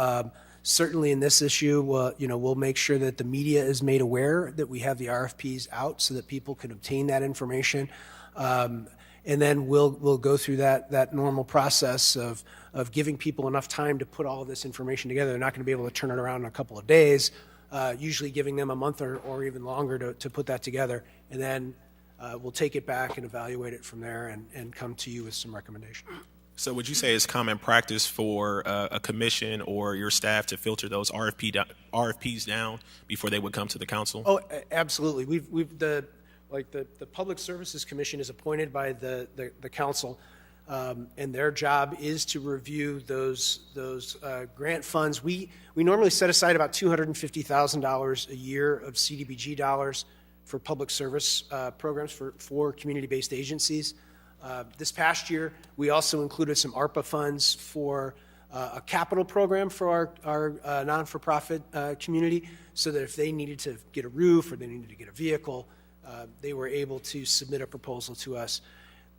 certainly in this issue, we'll make sure that the media is made aware that we have the RFPs out so that people can obtain that information. And then we'll go through that normal process of giving people enough time to put all of this information together. They're not going to be able to turn it around in a couple of days, usually giving them a month or even longer to put that together. And then we'll take it back and evaluate it from there and come to you with some recommendations. So would you say it's common practice for a commission or your staff to filter those RFPs down before they would come to the council? Oh, absolutely. The Public Services Commission is appointed by the council, and their job is to review those grant funds. We normally set aside about $250,000 a year of CDBG dollars for public service programs for community-based agencies. This past year, we also included some ARPA funds for a capital program for our non-for-profit community, so that if they needed to get a roof or they needed to get a vehicle, they were able to submit a proposal to us.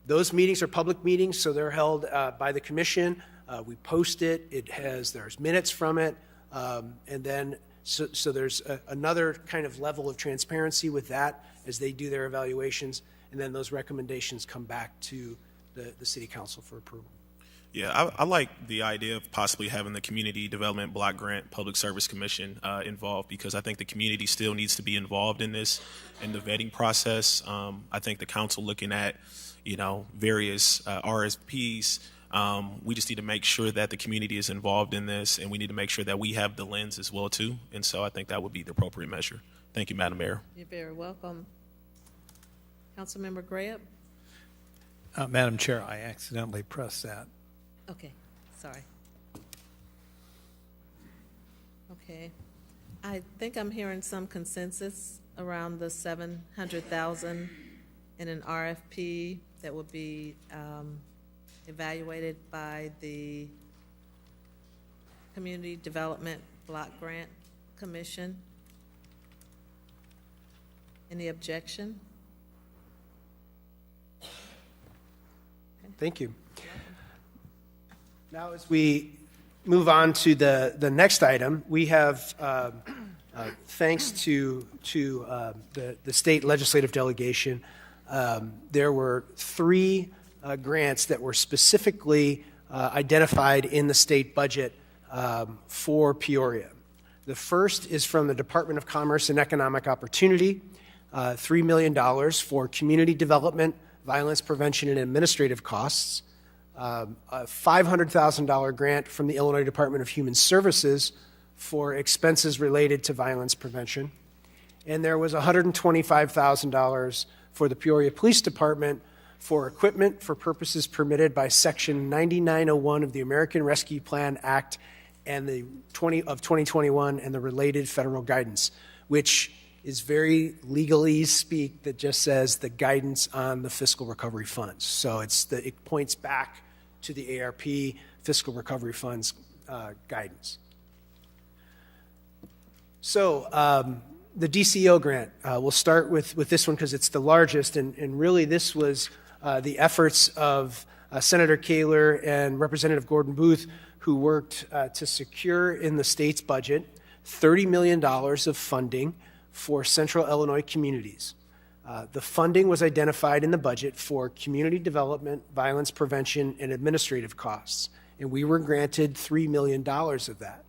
Those meetings are public meetings, so they're held by the commission. We post it. There's minutes from it, and then so there's another kind of level of transparency with that as they do their evaluations, and then those recommendations come back to the city council for approval. Yeah, I like the idea of possibly having the Community Development Block Grant Public Service Commission involved, because I think the community still needs to be involved in this, in the vetting process. I think the council looking at, various RFPs, we just need to make sure that the community is involved in this, and we need to make sure that we have the lens as well, too. And so I think that would be the appropriate measure. Thank you, Madam Mayor. You're very welcome. Councilmember Grant? Madam Chair, I accidentally pressed that. Okay, sorry. Okay. I think I'm hearing some consensus around the $700,000 in an RFP that will be evaluated by the Community Development Block Grant Commission. Any objection? Thank you. Now, as we move on to the next item, we have, thanks to the state legislative delegation, there were 3 grants that were specifically identified in the state budget for Peoria. The first is from the Department of Commerce and Economic Opportunity, $3 million for community development, violence prevention, and administrative costs, a $500,000 grant from the Illinois Department of Human Services for expenses related to violence prevention, and there was $125,000 for the Peoria Police Department for equipment for purposes permitted by Section 9901 of the American Rescue Plan Act and the 2021 and the related federal guidance, which is very legalese speak that just says the guidance on the fiscal recovery funds. So it points back to the ARP fiscal recovery funds guidance. So the Dceo grant, we'll start with this one because it's the largest, and really this was the efforts of Senator Kaler and Representative Gordon Booth, who worked to secure in the state's budget $30 million of funding for central Illinois communities. The funding was identified in the budget for community development, violence prevention, and administrative costs, and we were granted $3 million of that.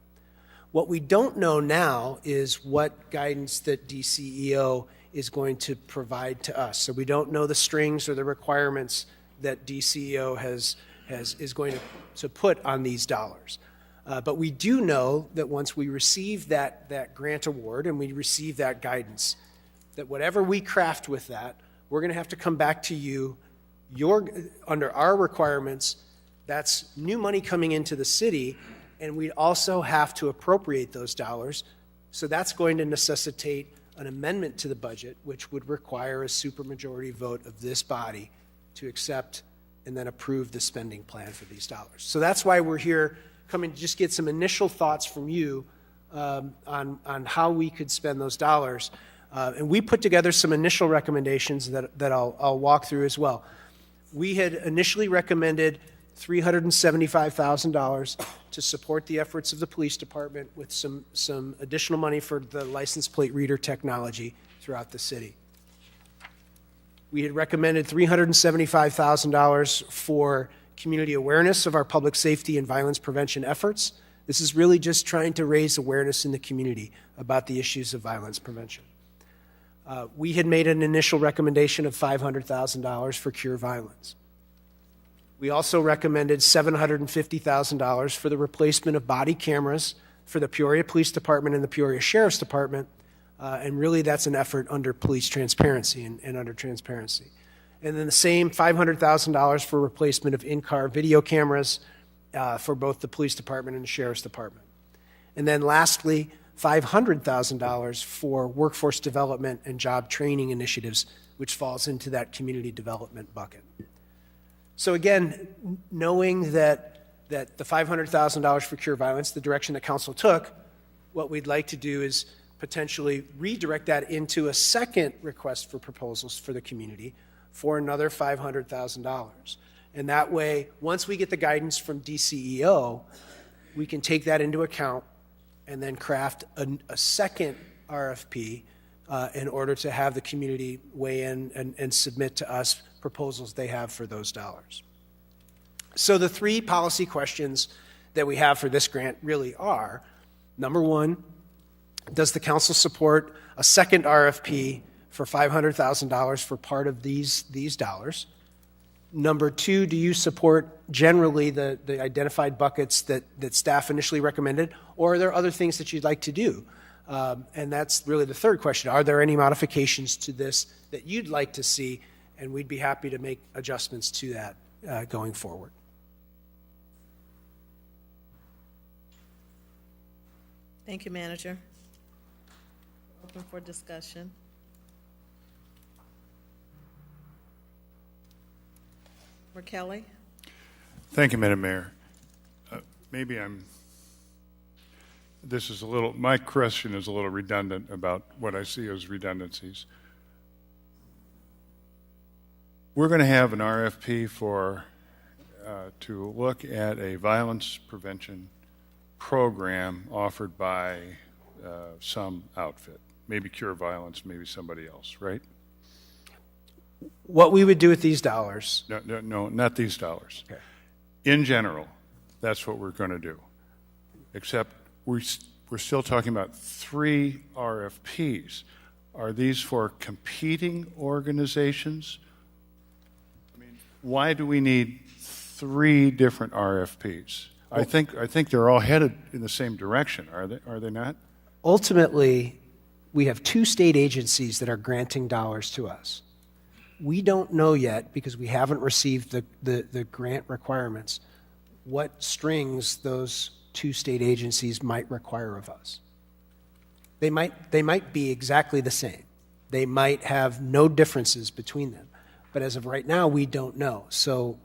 What we don't know now is what guidance that Dceo is going to provide to us. So we don't know the strings or the requirements that Dceo is going to put on these dollars. But we do know that once we receive that grant award and we receive that guidance, that whatever we craft with that, we're going to have to come back to you. Under our requirements, that's new money coming into the city, and we also have to appropriate those dollars. So that's going to necessitate an amendment to the budget, which would require a supermajority vote of this body to accept and then approve the spending plan for these dollars. So that's why we're here, coming to just get some initial thoughts from you on how we could spend those dollars. And we put together some initial recommendations that I'll walk through as well. We had initially recommended $375,000 to support the efforts of the police department with some additional money for the license plate reader technology throughout the city. We had recommended $375,000 for community awareness of our public safety and violence prevention efforts. This is really just trying to raise awareness in the community about the issues of violence prevention. We had made an initial recommendation of $500,000 for cure violence. We also recommended $750,000 for the replacement of body cameras for the Peoria Police Department and the Peoria Sheriff's Department, and really that's an effort under police transparency and under transparency. And then the same $500,000 for replacement of in-car video cameras for both the police department and the sheriff's department. And then lastly, $500,000 for workforce development and job training initiatives, which falls into that community development bucket. So again, knowing that the $500,000 for cure violence, the direction that council took, what we'd like to do is potentially redirect that into a second request for proposals for the community for another $500,000. And that way, once we get the guidance from Dceo, we can take that into account and then craft a second RFP in order to have the community weigh in and submit to us proposals they have for those dollars. So the three policy questions that we have for this grant really are, number one, does the council support a second RFP for $500,000 for part of these dollars? Number two, do you support generally the identified buckets that staff initially recommended, or are there other things that you'd like to do? And that's really the third question. Are there any modifications to this that you'd like to see? And we'd be happy to make adjustments to that going forward. Thank you, Manager. Open for discussion. Kelly? Thank you, Madam Mayor. My question is a little redundant about what I see as redundancies. We're going to have an RFP to look at a violence prevention program offered by some outfit, maybe Cure Violence, maybe somebody else, right? What we would do with these dollars? No, not these dollars. Okay. in general, that's what we're going to do. Except we're still talking about 3 RFPs. Are these for competing organizations? I mean, why do we need 3 different RFPs? I think they're all headed in the same direction. Are they not? Ultimately, we have 2 state agencies that are granting dollars to us. We don't know yet, because we haven't received the grant requirements, what strings those 2 state agencies might require of us. They might be exactly the same. They might have no differences between them. But as of right now, we don't know. So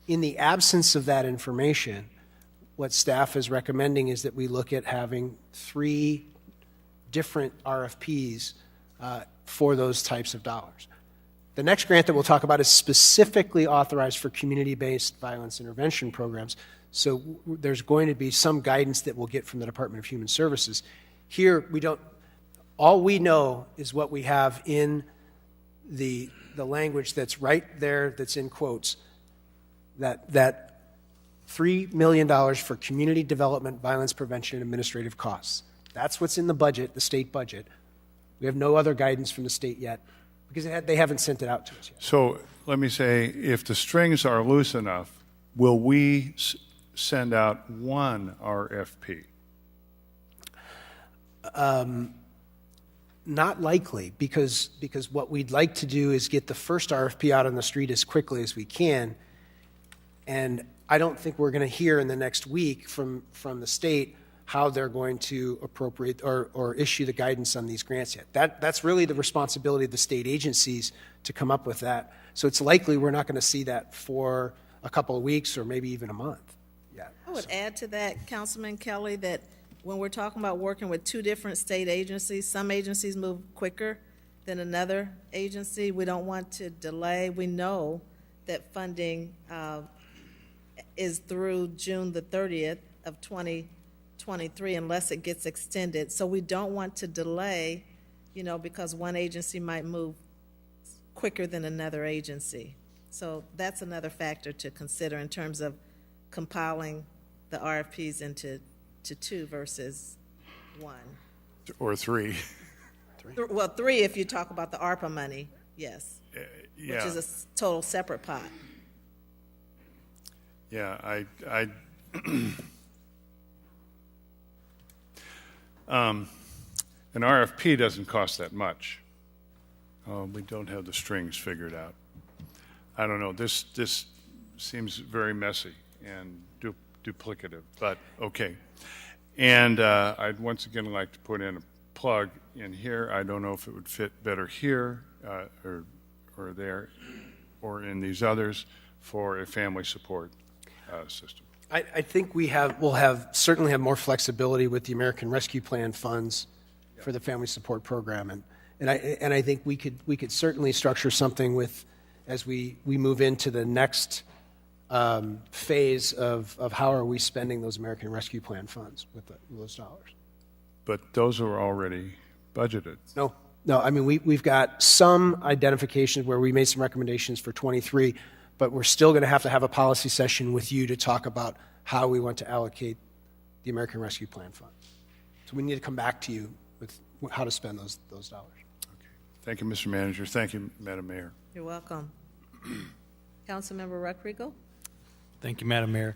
in the absence of that information, what staff is recommending is that we look at having 3 different RFPs for those types of dollars. The next grant that we'll talk about is specifically authorized for community-based violence intervention programs. So there's going to be some guidance that we'll get from the Department of Human Services. Here, all we know is what we have in the language that's right there, that's in quotes, that $3 million for community development, violence prevention, and administrative costs. That's what's in the budget, the state budget. We have no other guidance from the state yet, because they haven't sent it out to us yet. So let me say, if the strings are loose enough, will we send out 1 RFP? Not likely, because what we'd like to do is get the first RFP out on the street as quickly as we can, and I don't think we're going to hear in the next week from the state how they're going to appropriate or issue the guidance on these grants yet. That's really the responsibility of the state agencies to come up with that. So it's likely we're not going to see that for a couple of weeks or maybe even a month. Yeah. I would add to that, Councilman Kelly, that when we're talking about working with 2 different state agencies, some agencies move quicker than another agency. We don't want to delay. We know that funding is through June the 30th of 2023 unless it gets extended. So we don't want to delay, because one agency might move quicker than another agency. So that's another factor to consider in terms of compiling the RFPs into 2 versus 1. Or 3. Well, 3 if you talk about the ARPA money, yes. Yeah. Which is a total separate pot. Yeah, an RFP doesn't cost that much. We don't have the strings figured out. I don't know. This seems very messy and duplicative, but okay. And I'd once again like to put in a plug in here. I don't know if it would fit better here or there or in these others for a family support system. I think we'll certainly have more flexibility with the American Rescue Plan funds for the family support program, and I think we could certainly structure something with as we move into the next phase of how are we spending those American Rescue Plan funds with those dollars. But those are already budgeted. No. I mean we've got some identifications where we made some recommendations for 23. But we're still going to have a policy session with you to talk about how we want to allocate the American Rescue Plan Fund. So we need to come back to you with how to spend those dollars. Okay. Thank you, Mr. Manager. Thank you, Madam Mayor. You're welcome. Councilmember Rodrigo? Thank you, Madam Mayor.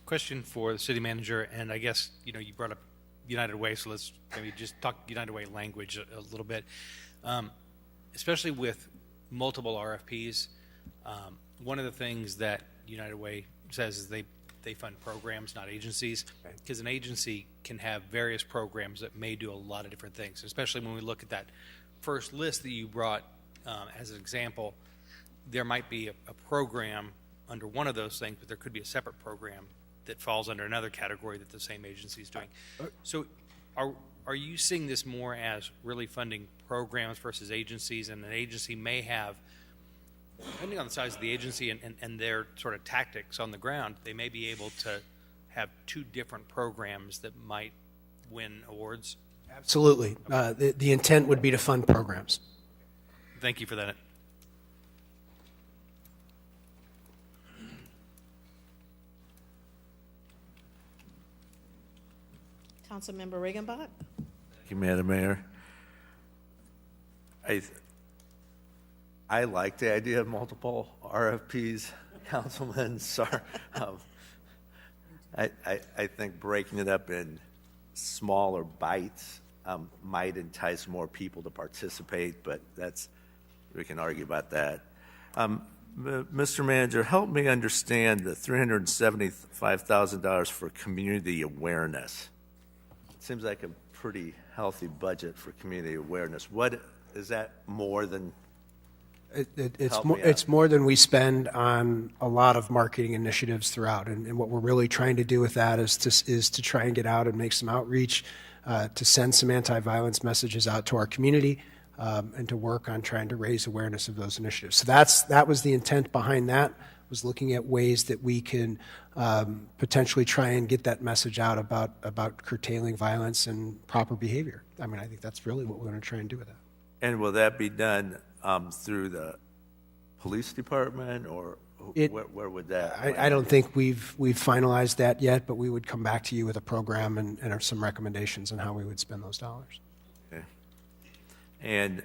Question for the city manager, and I guess, you brought up United Way, so let's maybe just talk United Way language a little bit. Especially with multiple RFPs, one of the things that United Way says is they fund programs, not agencies, because an agency can have various programs that may do a lot of different things, especially when we look at that first list that you brought as an example. There might be a program under one of those things, but there could be a separate program that falls under another category that the same agency is doing. So are you seeing this more as really funding programs versus agencies, and an agency may have, depending on the size of the agency and their sort of tactics on the ground, they may be able to have 2 different programs that might win awards? Absolutely. The intent would be to fund programs. Thank you for that. Councilmember Riggenbach. Thank you, Madam Mayor. I like the idea of multiple RFPs, Councilman. Sorry. I think breaking it up in smaller bites might entice more people to participate, but we can argue about that. Mr. Manager, help me understand the $375,000 for community awareness. It seems like a pretty healthy budget for community awareness. What is that more than? It's more than we spend on a lot of marketing initiatives throughout, and what we're really trying to do with that is to try and get out and make some outreach, to send some anti-violence messages out to our community, and to work on trying to raise awareness of those initiatives. So that was the intent behind that, was looking at ways that we can potentially try and get that message out about curtailing violence and proper behavior. I mean, I think that's really what we're going to try and do with that. And will that be done through the police department, or where would that? I don't think we've finalized that yet, but we would come back to you with a program and some recommendations on how we would spend those dollars. Okay. And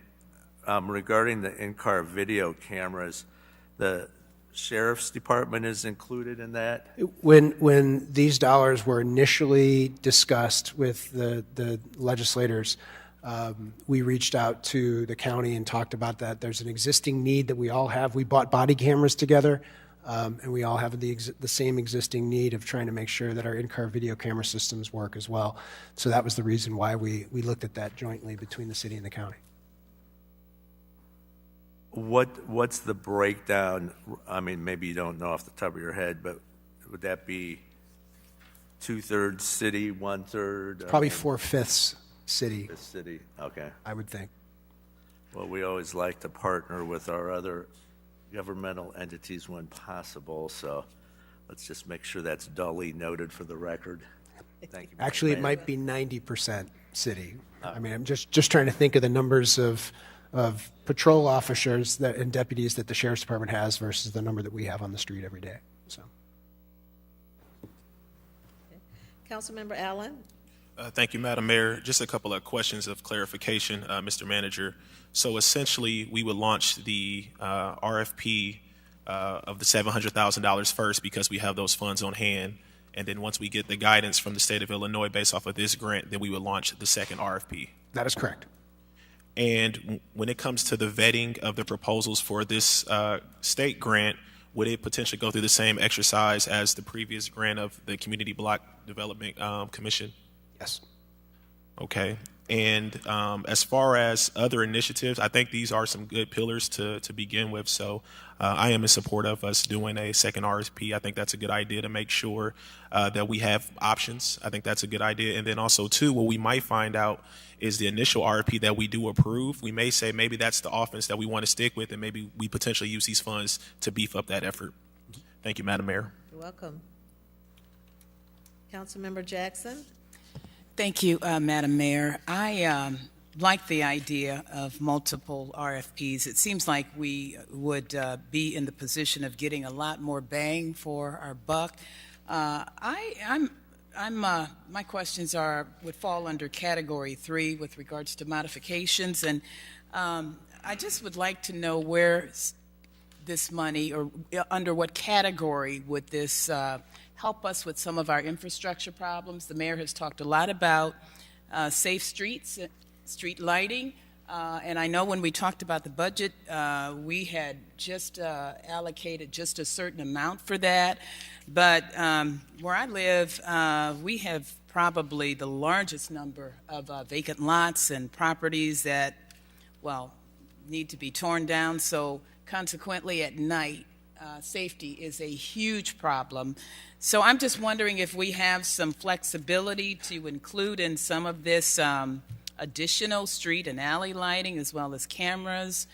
regarding the in-car video cameras, the sheriff's department is included in that? When these dollars were initially discussed with the legislators, we reached out to the county and talked about that. There's an existing need that we all have. We bought body cameras together, and we all have the same existing need of trying to make sure that our in-car video camera systems work as well. So that was the reason why we looked at that jointly between the city and the county. What's the breakdown? I mean, maybe you don't know off the top of your head, but would that be 2/3 city, 1/3? Probably 4/5 city. The city, okay. I would think. Well, we always like to partner with our other governmental entities when possible, so let's just make sure that's dully noted for the record. Thank you. Actually, it might be 90% city. I mean, I'm just trying to think of the numbers of patrol officers and deputies that the sheriff's department has versus the number that we have on the street every day. So, Councilmember Allen. Thank you, Madam Mayor. Just a couple of questions of clarification, Mr. Manager. So essentially, we would launch the RFP of the $700,000 first because we have those funds on hand. And then once we get the guidance from the state of Illinois based off of this grant, then we would launch the second RFP. That is correct. And when it comes to the vetting of the proposals for this state grant, would it potentially go through the same exercise as the previous grant of the Community Block Development Commission? Yes. Okay. And as far as other initiatives, I think these are some good pillars to begin with. So I am in support of us doing a second RFP. I think that's a good idea to make sure that we have options. I think that's a good idea. And then also, too, what we might find out is the initial RFP that we do approve. We may say maybe that's the offense that we want to stick with, and maybe we potentially use these funds to beef up that effort. Thank you, Madam Mayor. You're welcome. Councilmember Jackson. Thank you, Madam Mayor. I like the idea of multiple RFPs. It seems like we would be in the position of getting a lot more bang for our buck. My questions would fall under Category 3 with regards to modifications, and I just would like to know where this money, or under what category would this help us with some of our infrastructure problems. The mayor has talked a lot about safe streets, street lighting, and I know when we talked about the budget, we had just allocated just a certain amount for that. But where I live, we have probably the largest number of vacant lots and properties that, well, need to be torn down. So consequently, at night, safety is a huge problem. So I'm just wondering if we have some flexibility to include in some of this additional street and alley lighting as well as cameras.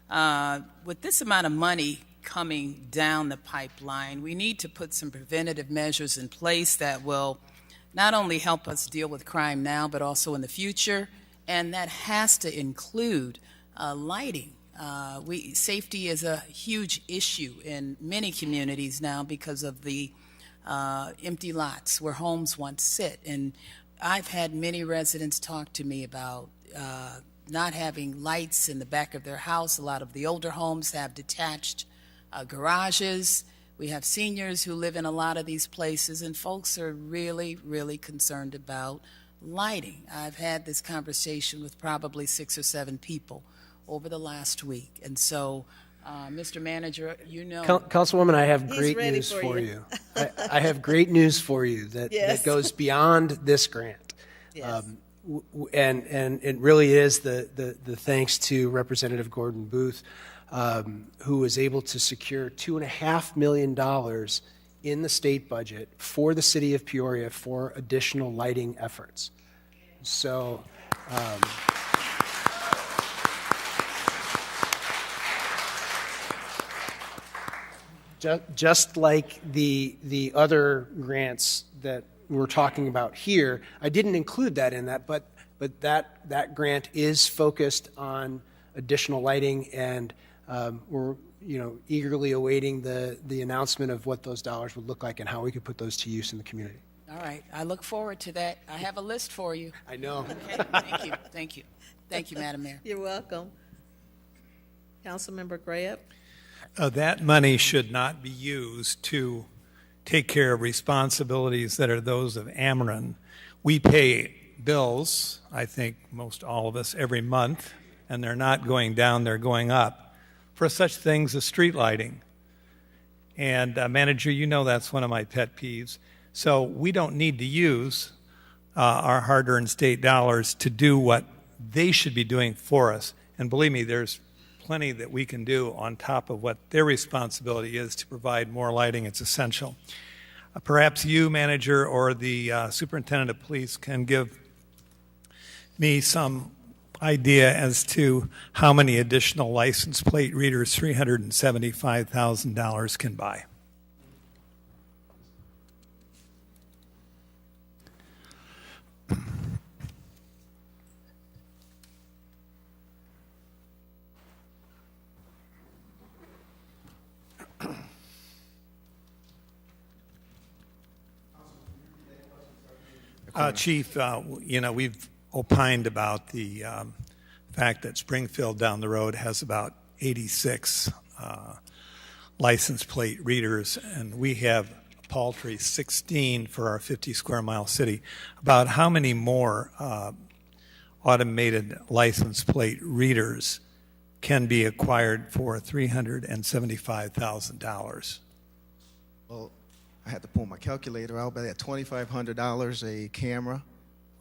With this amount of money coming down the pipeline, we need to put some preventative measures in place that will not only help us deal with crime now, but also in the future. And that has to include lighting. Safety is a huge issue in many communities now because of the empty lots where homes once sit. And I've had many residents talk to me about not having lights in the back of their house. A lot of the older homes have detached garages. We have seniors who live in a lot of these places, and folks are really, really concerned about lighting. I've had this conversation with probably 6 or 7 people over the last week. And so, Mr. Manager, you know. Councilwoman, I have He's great ready news for for you. you. I have great news for you that Yes. goes beyond this grant. Yes. And it really is the thanks to Representative Gordon Booth, who was able to secure $2.5 million in the state budget for the city of Peoria for additional lighting efforts. So, just like the other grants that we're talking about here, I didn't include that in that, but that grant is focused on additional lighting, and we're eagerly awaiting the announcement of what those dollars would look like and how we could put those to use in the community. All right, I look forward to that. I have a list for you. I know. Okay, thank you, thank you. Thank you, Madam Mayor. You're welcome. Councilmember Graham? That money should not be used to take care of responsibilities that are those of Ameren. We pay bills, I think most all of us, every month, and they're not going down, they're going up, for such things as street lighting. And Manager, you know that's one of my pet peeves. So we don't need to use our hard-earned state dollars to do what they should be doing for us. And believe me, there's plenty that we can do on top of what their responsibility is to provide more lighting. It's essential. Perhaps you, Manager, or the Superintendent of Police can give me some idea as to how many additional license plate readers $375,000 can buy. Chief, we've opined about the fact that Springfield down the road has about 86 license plate readers, and we have a paltry 16 for our 50-square-mile city. About how many more automated license plate readers can be acquired for $375,000? Well, I had to pull my calculator out, but at $2,500 a camera,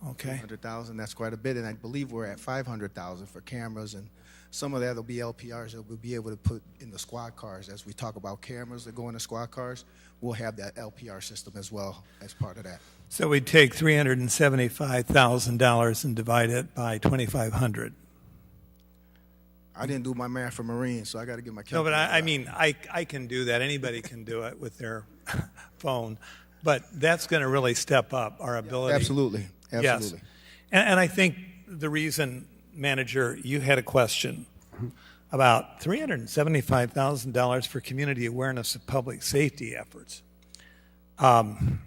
Okay. $200,000, that's quite a bit, and I believe we're at $500,000 for cameras, and some of that will be LPRs that we'll be able to put in the squad cars. As we talk about cameras that go in the squad cars, we'll have that LPR system as well as part of that. So we'd take $375,000 and divide it by 2,500. I didn't do my math for Marines, so I got to get my No, calculator but I out. mean, I can do that. Anybody can do it with their phone. But that's going to really step up our ability. Absolutely. Absolutely. Yes. And I think the reason, Manager, you had a question about $375,000 for community awareness of public safety efforts. Would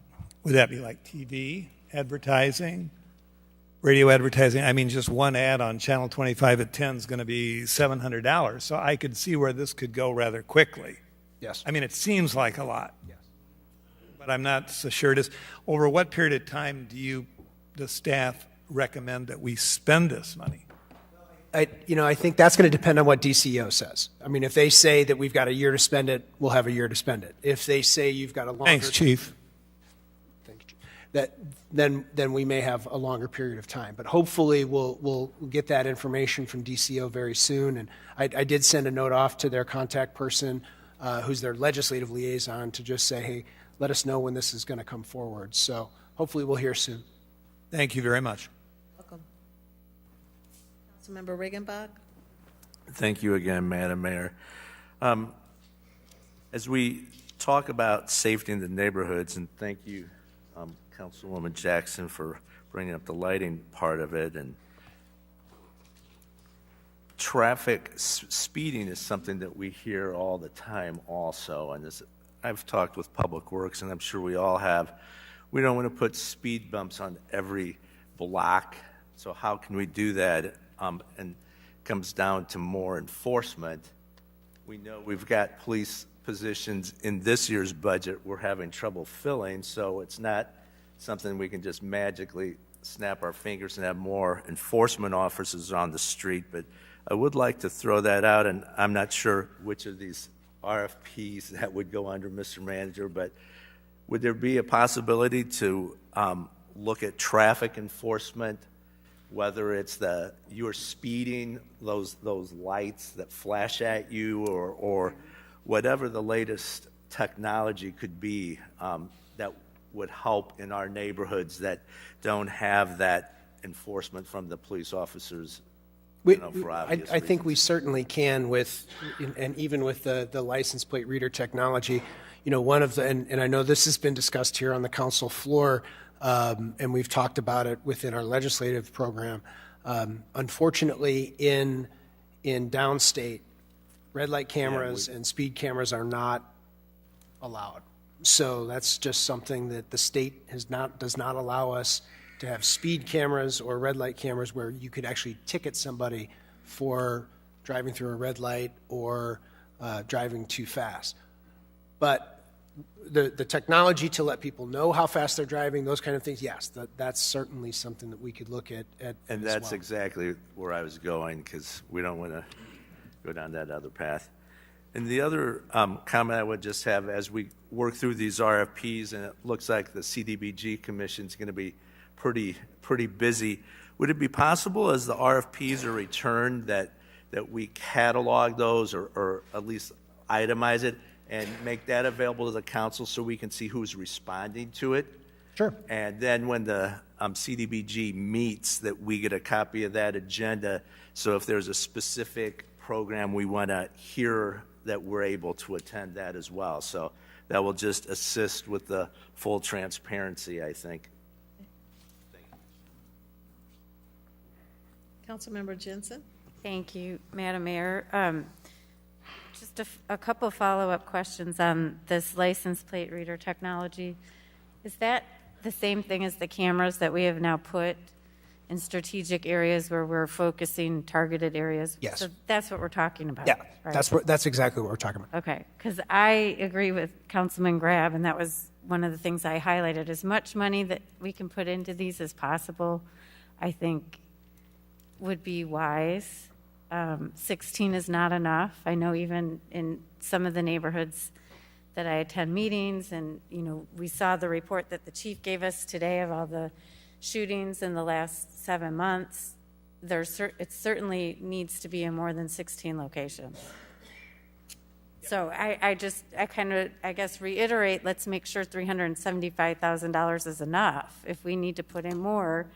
that be like TV advertising, radio advertising? I mean, just one ad on Channel 25 at 10 is going to be $700. So I could see where this could go rather quickly. Yes. I mean, it seems like a lot. Yes. But I'm not so sure it is. Over what period of time do the staff recommend that we spend this money? I think that's going to depend on what DCEO says. I mean, if they say that we've got a year to spend it, we'll have a year to spend it. If they say you've got a longer... Thanks, Chief. Then we may have a longer period of time. But hopefully we'll get that information from DCEO very soon. And I did send a note off to their contact person, who's their legislative liaison, to just say, hey, let us know when this is going to come forward. So hopefully we'll hear soon. Thank you very much. Welcome. Councilmember Riggenbach? Thank you again, Madam Mayor. As we talk about safety in the neighborhoods, and thank you, Councilwoman Jackson, for bringing up the lighting part of it, and traffic speeding is something that we hear all the time also, and I've talked with Public Works, and I'm sure we all have. we don't want to put speed bumps on every block. So how can we do that? And comes down to more enforcement. We know we've got police positions in this year's budget we're having trouble filling, so it's not something we can just magically snap our fingers and have more enforcement officers on the street. But I would like to throw that out, and I'm not sure which of these RFPs that would go under, Mr. Manager, but would there be a possibility to look at traffic enforcement, whether it's you're speeding, those lights that flash at you, or whatever the latest technology could be that would help in our neighborhoods that don't have that enforcement from the police officers, for obvious I think we reasons. certainly can and even with the license plate reader technology, one of the, and I know this has been discussed here on the council floor, and we've talked about it within our legislative program. Unfortunately, in downstate, red light cameras and speed cameras are not allowed. So that's just something that the state does not allow us to have speed cameras or red light cameras where you could actually ticket somebody for driving through a red light or driving too fast. But the technology to let people know how fast they're driving, those kind of things, yes, that's certainly something that we could look at And that's exactly where I was going, because we don't want to go down that other path. And the other comment I would just have, as we work through these RFPs, and it looks like the CDBG Commission is going to be pretty busy, would it be possible as the RFPs are returned that we catalog those or at least itemize it and make that available to the council so we can see who's responding to it? Sure. And then when the CDBG meets, that we get a copy of that agenda, so if there's a specific program we want to hear, that we're able to attend that as well. So that will just assist with the full transparency, I think. Councilmember Jensen? Thank you, Madam Mayor. Just a couple follow-up questions on this license plate reader technology. Is that the same thing as the cameras that we have now put in strategic areas where we're focusing targeted areas? Yes. So that's what we're talking about? Yeah, right? that's exactly what we're talking about. Okay, because I agree with Councilman Grab, and that was one of the things I highlighted. As much money that we can put into these as possible, I think, would be wise. 16 is not enough. I know even in some of the neighborhoods that I attend meetings, and we saw the report that the chief gave us today of all the shootings in the last 7 months. It certainly needs to be in more than 16 locations. So I guess reiterate, let's make sure $375,000 is enough. If we need to put in more,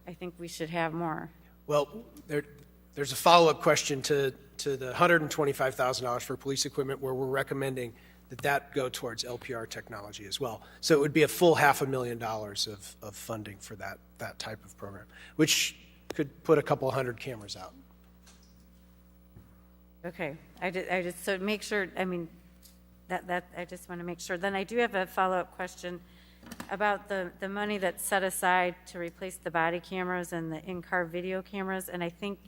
I think we should have more. Well, there's a follow-up question to the $125,000 for police equipment, where we're recommending that go towards LPR technology as well. So it would be a full $500,000 of funding for that type of program, which could put a couple hundred cameras out. Okay, I just so make sure. I mean, that I just want to make sure. Then I do have a follow-up question about the money that's set aside to replace the body cameras and the in-car video cameras, and I think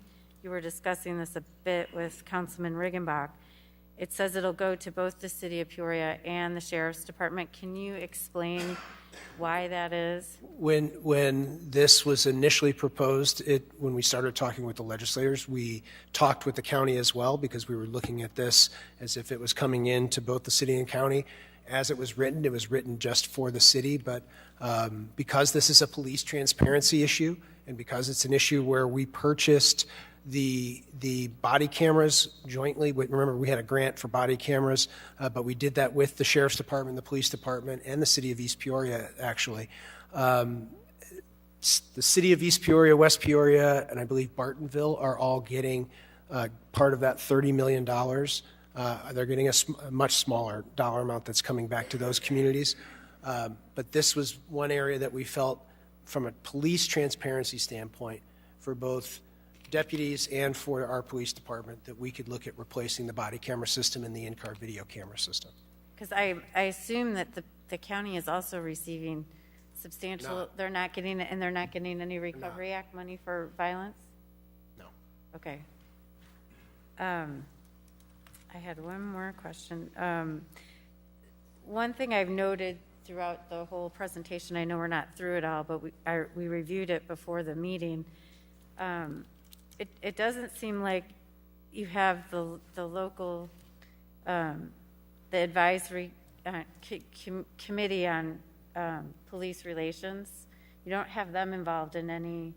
you were discussing this a bit with Councilman Riggenbach. It says it'll go to both the City of Peoria and the Sheriff's Department. Can you explain why that is? When this was initially proposed, when we started talking with the legislators, we talked with the county as well, because we were looking at this as if it was coming in to both the city and county. As it was written just for the city, but because this is a police transparency issue, and because it's an issue where we purchased the body cameras jointly. Remember, we had a grant for body cameras, but we did that with the Sheriff's Department, the Police Department, and the City of East Peoria, actually. The City of East Peoria, West Peoria, and I believe Bartonville are all getting part of that $30 million. They're getting a much smaller dollar amount that's coming back to those communities. But this was one area that we felt, from a police transparency standpoint, for both deputies and for our police department, that we could look at replacing the body camera system and the in-car video camera system. Because I assume that the county is also receiving substantial, they're not getting it, and they're not getting any Recovery Act money for violence? No. Okay. I had one more question. One thing I've noted throughout the whole presentation, I know we're not through it all, but we reviewed it before the meeting. It doesn't seem like you have the local, the advisory committee on police relations. You don't have them involved in any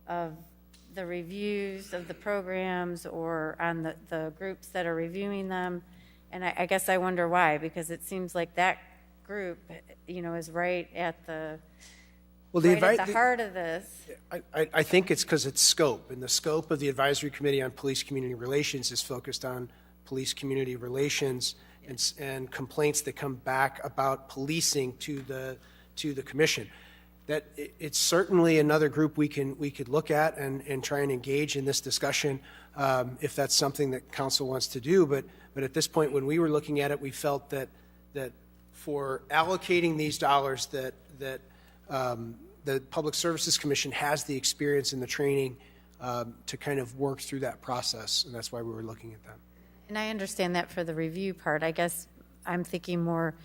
of the reviews of the programs or on the groups that are reviewing them. And I guess I wonder why, because it seems like that group, is right at the heart of this. I think it's because it's scope, and the scope of the Advisory Committee on Police Community Relations is focused on police community relations and complaints that come back about policing to the commission. That it's certainly another group we could look at and try and engage in this discussion if that's something that council wants to do. But at this point, when we were looking at it, we felt that for allocating these dollars, that the Public Services Commission has the experience and the training to kind of work through that process, and that's why we were looking at that. And I understand that for the review part. I guess I'm thinking more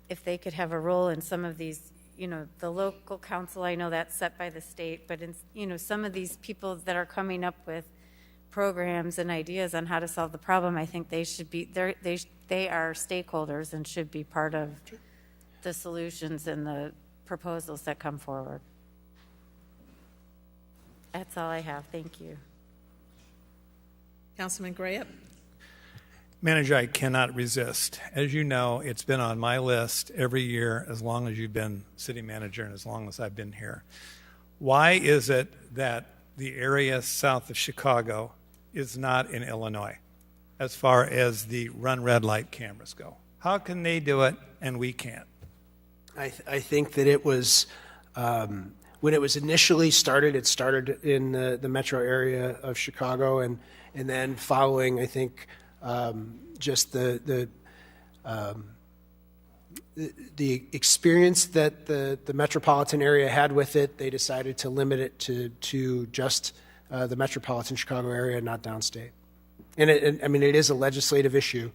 if they could have a role in some of these, the local council, I know that's set by the state, but in, some of these people that are coming up with programs and ideas on how to solve the problem, I think they should be, they are stakeholders and should be part of the solutions and the proposals that come forward. That's all I have. Thank you. Councilman Grant? Manager, I cannot resist. As you know, it's been on my list every year as long as you've been city manager and as long as I've been here. Why is it that the area south of Chicago is not in Illinois as far as the run red light cameras go? How can they do it and we can't? I think that it was, when it was initially started, it started in the metro area of Chicago, and then following, I think, just the experience that the metropolitan area had with it, they decided to limit it to just the metropolitan Chicago area, not downstate. And it is a legislative issue.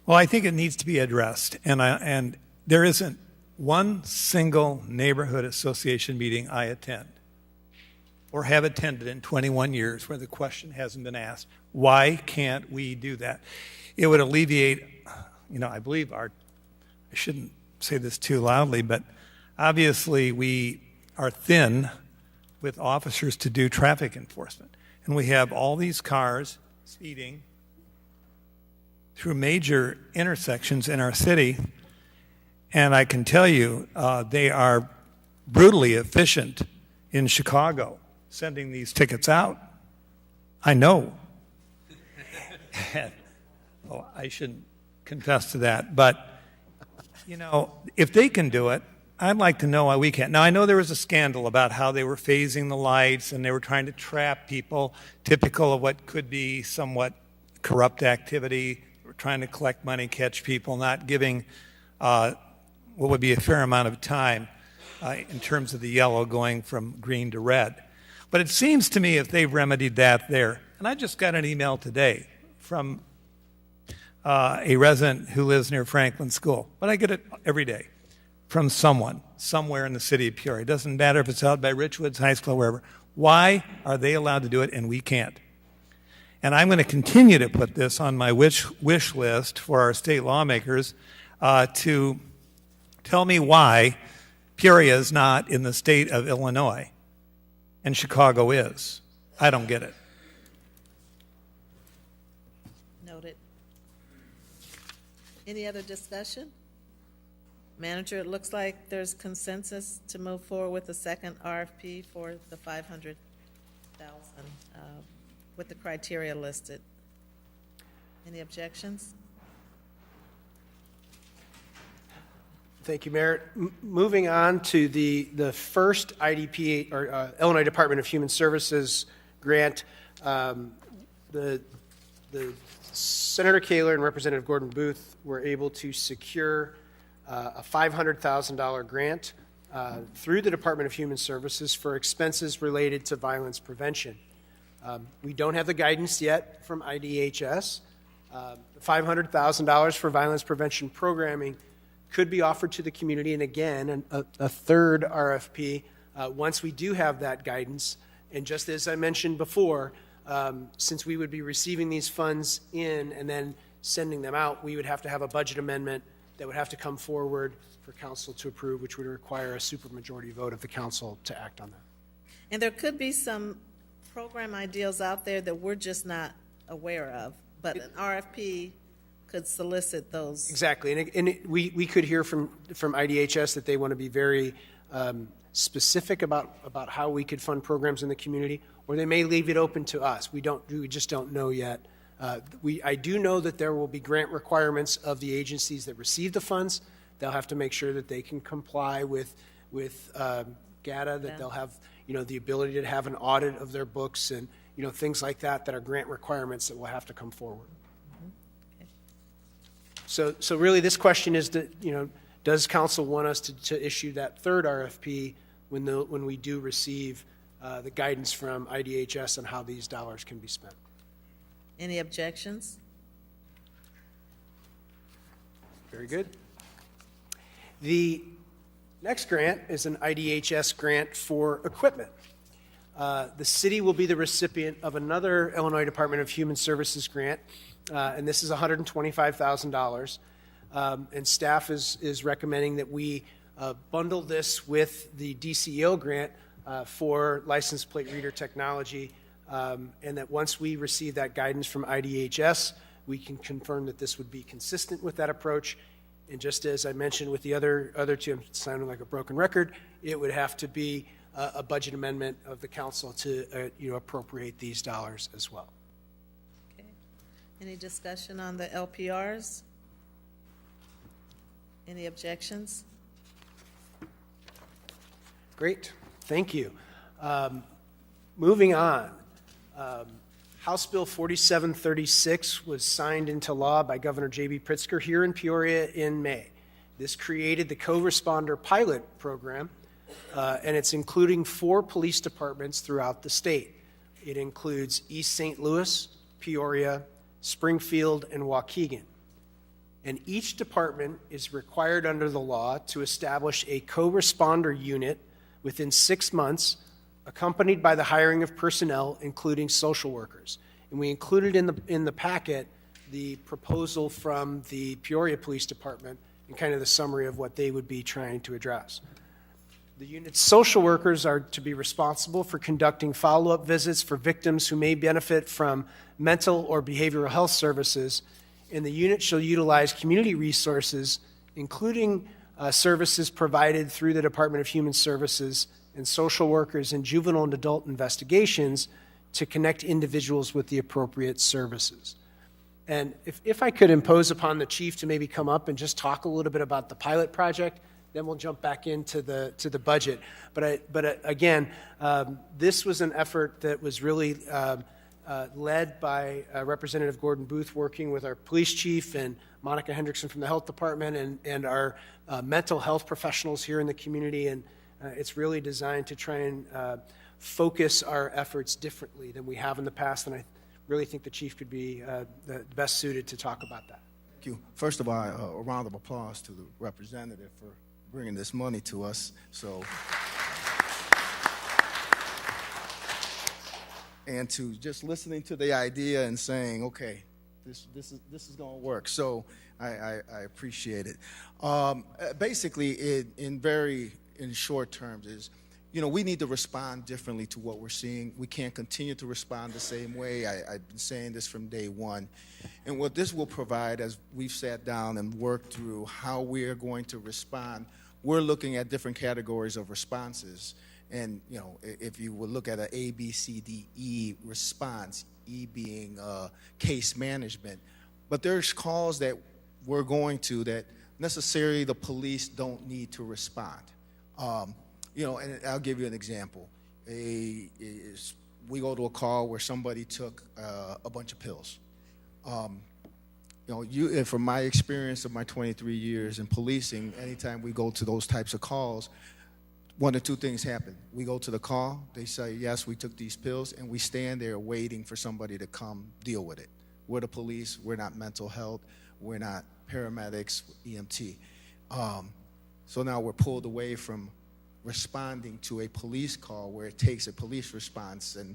Well, I think it needs to be addressed, and there isn't one single neighborhood association meeting I attend or have attended in 21 years where the question hasn't been asked, why can't we do that? It would alleviate, I believe I shouldn't say this too loudly, but obviously we are thin with officers to do traffic enforcement. And we have all these cars speeding through major intersections in our city. And I can tell you, they are brutally efficient in Chicago sending these tickets out. I know. I shouldn't confess to that. But, if they can do it, I'd like to know why we can't. Now, I know there was a scandal about how they were phasing the lights and they were trying to trap people, typical of what could be somewhat corrupt activity. They were trying to collect money, catch people, not giving what would be a fair amount of time in terms of the yellow going from green to red. But it seems to me if they've remedied that there, and I just got an email today from a resident who lives near Franklin School, but I get it every day from someone, somewhere in the city of Peoria. It doesn't matter if it's out by Richwoods High School or wherever. Why are they allowed to do it and we can't? And I'm going to continue to put this on my wish list for our state lawmakers to tell me why Peoria is not in the state of Illinois and Chicago is. I don't get it. Noted. Any other discussion? Manager, it looks like there's consensus to move forward with the second RFP for the $500,000 with the criteria listed. Any objections? Thank you, Mayor. Moving on to the first IDP, or Illinois Department of Human Services grant, the Senator Kaler and Representative Gordon Booth were able to secure a $500,000 grant through the Department of Human Services for expenses related to violence prevention. We don't have the guidance yet from IDHS. $500,000 for violence prevention programming could be offered to the community, and again, a third RFP once we do have that guidance. And just as I mentioned before, since we would be receiving these funds in and then sending them out, we would have to have a budget amendment that would have to come forward for council to approve, which would require a supermajority vote of the council to act on that. And there could be some program ideas out there that we're just not aware of, but an RFP could solicit those. Exactly, and we could hear from IDHS that they want to be very specific about how we could fund programs in the community, or they may leave it open to us. We just don't know yet. I do know that there will be grant requirements of the agencies that receive the funds. They'll have to make sure that they can comply with GATA, that they'll have the ability to have an audit of their books and things like that are grant requirements that will have to come forward. So really, this question is that does council want us to issue that third RFP when we do receive the guidance from IDHS on how these dollars can be spent? Any objections? Very good. The next grant is an IDHS grant for equipment. The city will be the recipient of another Illinois Department of Human Services grant, and this is $125,000. And staff is recommending that we bundle this with the Dceo grant for license plate reader technology, and that once we receive that guidance from IDHS, we can confirm that this would be consistent with that approach. And just as I mentioned with the other two, I'm sounding like a broken record, it would have to be a budget amendment of the council to appropriate these dollars as well. Okay. Any discussion on the LPRs? Any objections? Great, thank you. Moving on. House Bill 4736 was signed into law by Governor J.B. Pritzker here in Peoria in May. This created the co-responder pilot program, and it's including 4 police departments throughout the state. It includes East St. Louis, Peoria, Springfield, and Waukegan. And each department is required under the law to establish a co-responder unit within 6 months, accompanied by the hiring of personnel, including social workers. And we included in the packet the proposal from the Peoria Police Department and kind of the summary of what they would be trying to address. The unit's social workers are to be responsible for conducting follow-up visits for victims who may benefit from mental or behavioral health services, and the unit shall utilize community resources, including services provided through the Department of Human Services and social workers in juvenile and adult investigations to connect individuals with the appropriate services. And if I could impose upon the chief to maybe come up and just talk a little bit about the pilot project, then we'll jump back into the budget. But again, this was an effort that was really led by Representative Gordon Booth, working with our police chief and Monica Hendrickson from the health department and our mental health professionals here in the community. And it's really designed to try and focus our efforts differently than we have in the past. And I really think the chief could be the best suited to talk about that. Thank you. First of all, a round of applause to the representative for bringing this money to us. So, and to just listening to the idea and saying, okay, this is going to work. So I appreciate it. Basically, in short terms, is we need to respond differently to what we're seeing. We can't continue to respond the same way. I've been saying this from day one. And what this will provide, as we've sat down and worked through how we are going to respond, we're looking at different categories of responses. And, if you would look at an A, B, C, D, E response, E being case management. But there's calls that we're going to that necessarily the police don't need to respond. And I'll give you an example. We go to a call where somebody took a bunch of pills. from my experience of my 23 years in policing, anytime we go to those types of calls, one of two things happen. We go to the call, they say, yes, we took these pills, and we stand there waiting for somebody to come deal with it. We're the police, we're not mental health, we're not paramedics, EMT. So now we're pulled away from responding to a police call where it takes a police response, and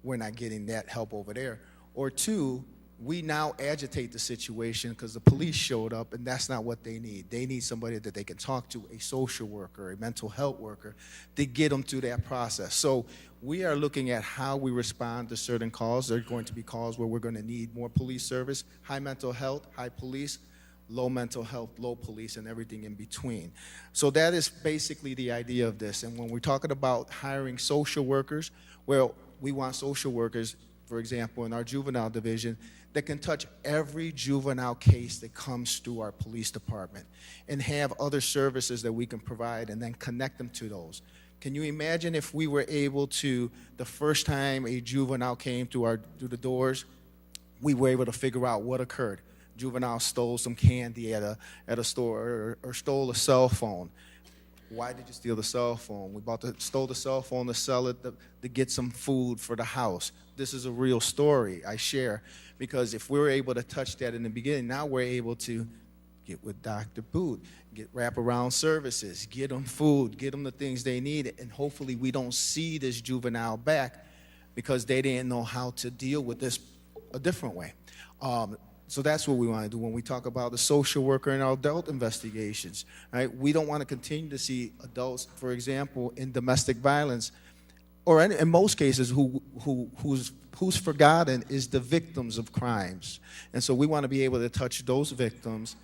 we're not getting that help over there. Or two, we now agitate the situation because the police showed up, and that's not what they need. They need somebody that they can talk to, a social worker, a mental health worker, to get them through that process. So we are looking at how we respond to certain calls. There are going to be calls where we're going to need more police service, high mental health, high police, low mental health, low police, and everything in between. So that is basically the idea of this. And when we're talking about hiring social workers, well, we want social workers, for example, in our juvenile division, that can touch every juvenile case that comes through our police department and have other services that we can provide and then connect them to those. Can you imagine if we were able to, the first time a juvenile came through the doors, we were able to figure out what occurred. Juvenile stole some candy at a store or stole a cell phone. Why did you steal the cell phone? We stole the cell phone to sell it to get some food for the house. This is a real story I share, because if we're able to touch that in the beginning, now we're able to get with Dr. Boot, get wraparound services, get them food, get them the things they need, and hopefully we don't see this juvenile back because they didn't know how to deal with this a different way. So that's what we want to do when we talk about the social worker and our adult investigations. Right? We don't want to continue to see adults, for example, in domestic violence, or in most cases, who's forgotten is the victims of crimes. And so we want to be able to touch those victims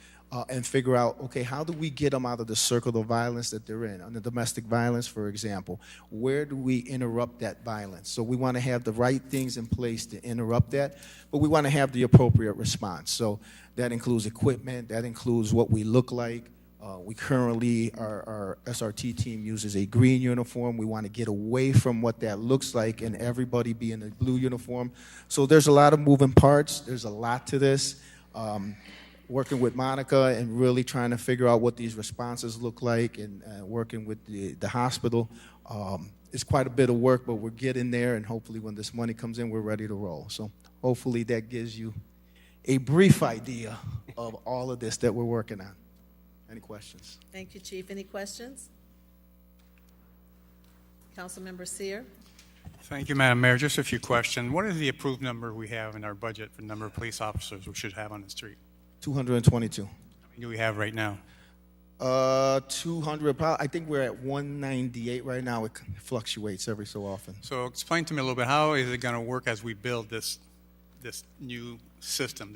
and figure out, okay, how do we get them out of the circle of violence that they're in? On the domestic violence, for example, where do we interrupt that violence? So we want to have the right things in place to interrupt that, but we want to have the appropriate response. So that includes equipment, that includes what we look like. We currently, our SRT team uses a green uniform. We want to get away from what that looks like and everybody be in a blue uniform. So there's a lot of moving parts. There's a lot to this. Working with Monica and really trying to figure out what these responses look like, and working with the hospital. It's quite a bit of work, but we're getting there, and hopefully when this money comes in, we're ready to roll. So hopefully that gives you a brief idea of all of this that we're working on. Any questions? Thank you, Chief. Any questions? Councilmember Sear. Thank you, Madam Mayor. Just a few questions. What is the approved number we have in our budget for the number of police officers we should have on the street? 222. How many do we have right now? 200, I think we're at 198 right now. It fluctuates every so often. So explain to me a little bit, how is it going to work as we build this new system?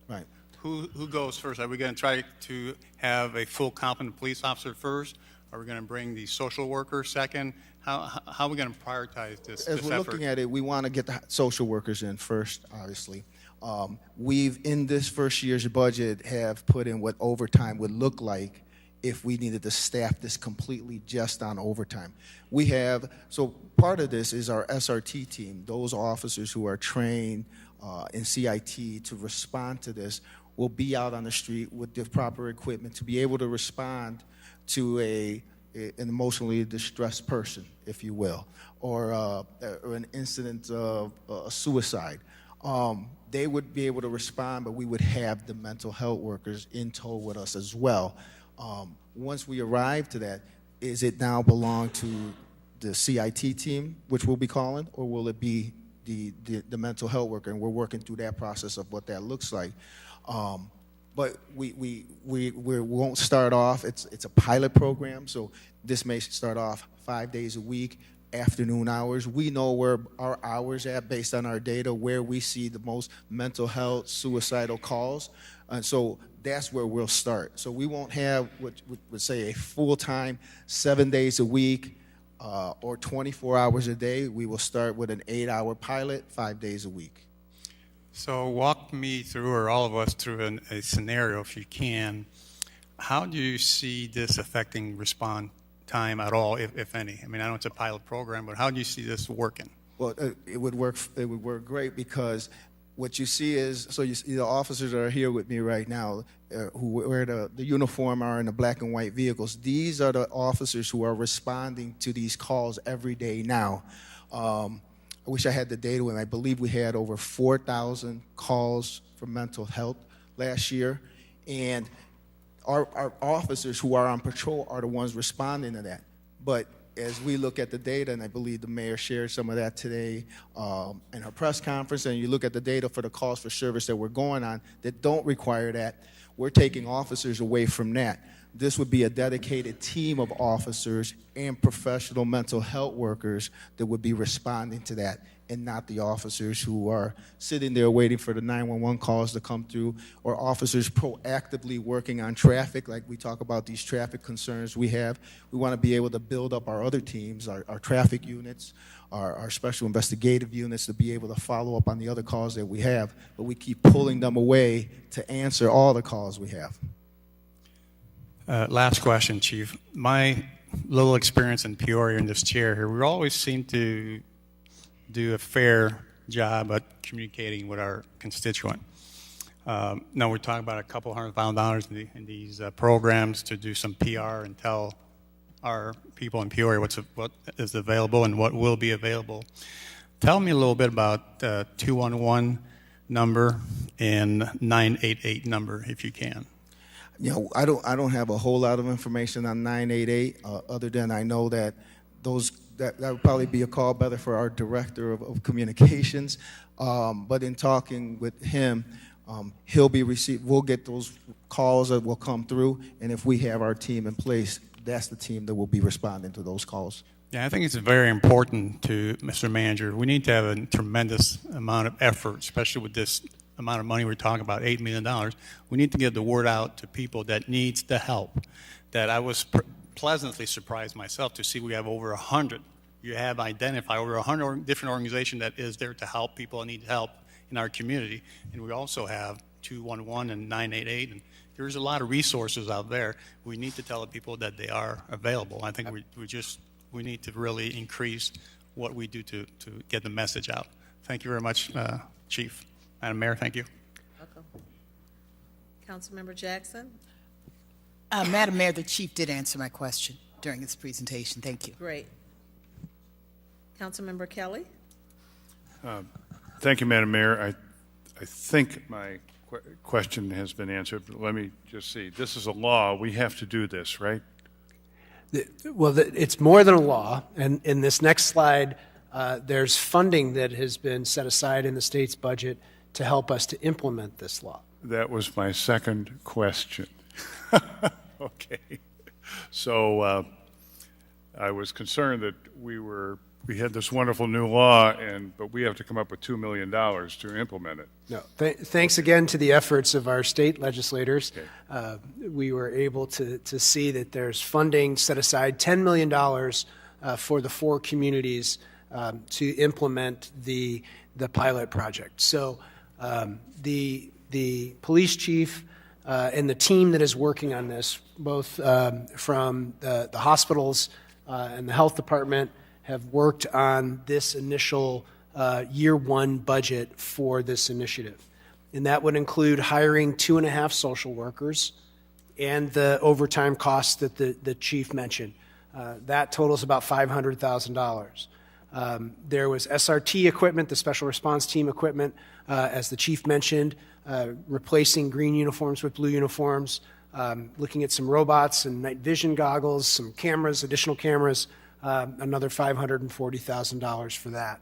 Right. Who goes first? Are we going to try to have a full complement police officer first? Are we going to bring the social worker second? How are we going to prioritize this As we're effort? looking at it, we want to get the social workers in first, obviously. We've, in this first year's budget, have put in what overtime would look like if we needed to staff this completely just on overtime. We have, so part of this is our SRT team, those officers who are trained in CIT to respond to this will be out on the street with the proper equipment to be able to respond to an emotionally distressed person, if you will, or an incident of suicide. They would be able to respond, but we would have the mental health workers in tow with us as well. Once we arrive to that, is it now belong to the CIT team, which we'll be calling, or will it be the mental health worker? And we're working through that process of what that looks like. But we won't start off, it's a pilot program, so this may start off 5 days a week, afternoon hours. We know where our hours at based on our data, where we see the most mental health, suicidal calls, and so that's where we'll start. So we won't have what would say a full-time 7 days a week or 24 hours a day. We will start with an 8-hour pilot, 5 days a week. So walk me through, or all of us through, a scenario, if you can. How do you see this affecting response time at all, if any? I mean, I know it's a pilot program, but how do you see this working? Well, it would work great because what you see is, so you see the officers that are here with me right now, who wear the uniform, are in the black and white vehicles. These are the officers who are responding to these calls every day now. I wish I had the data with me. I believe we had over 4,000 calls for mental health last year, and our officers who are on patrol are the ones responding to that. But as we look at the data, and I believe the mayor shared some of that today in her press conference, and you look at the data for the calls for service that we're going on that don't require that, we're taking officers away from that. This would be a dedicated team of officers and professional mental health workers that would be responding to that, and not the officers who are sitting there waiting for the 911 calls to come through, or officers proactively working on traffic, like we talk about these traffic concerns we have. We want to be able to build up our other teams, our traffic units, our special investigative units, to be able to follow up on the other calls that we have, but we keep pulling them away to answer all the calls we have. Last question, Chief. My little experience in Peoria in this chair here, we always seem to do a fair job at communicating with our constituent. Now we're talking about a couple $100,000 in these programs to do some PR and tell our people in Peoria what is available and what will be available. Tell me a little bit about 211 number and 988 number, if you can. You know, I don't have a whole lot of information on 988, other than I know that that would probably be a call better for our director of communications. But in talking with him, we'll get those calls that will come through, and if we have our team in place, that's the team that will be responding to those calls. Yeah, I think it's very important to, Mr. Manager, we need to have a tremendous amount of effort, especially with this amount of money we're talking about, $8 million. We need to get the word out to people that needs the help. That I was pleasantly surprised myself to see we have over 100. You have identified over 100 different organizations that is there to help people that need help in our community. And we also have 211 and 988. And there's a lot of resources out there. We need to tell the people that they are available. I think we need to really increase what we do to get the message out. Thank you very much, Chief. Madam Mayor, thank you. Welcome. Councilmember Jackson? Madam Mayor, the Chief did answer my question during his presentation. Thank you. Great. Councilmember Kelly? Thank you, Madam Mayor. I think my question has been answered, but let me just see. This is a law. We have to do this, right? Well, it's more than a law. And in this next slide, there's funding that has been set aside in the state's budget to help us to implement this law. That was my second question. Okay. So I was concerned that we had this wonderful new law, but we have to come up with $2 million to implement it. No. Thanks again to the efforts of our state legislators. Okay. We were able to see that there's funding set aside, $10 million for the 4 communities to implement the pilot project. So the police chief and the team that is working on this, both from the hospitals and the health department, have worked on this initial year 1 budget for this initiative. And that would include hiring 2.5 social workers and the overtime costs that the chief mentioned. That totals about $500,000. There was SRT equipment, the special response team equipment, as the chief mentioned, replacing green uniforms with blue uniforms, looking at some robots and night vision goggles, some cameras, additional cameras, another $540,000 for that.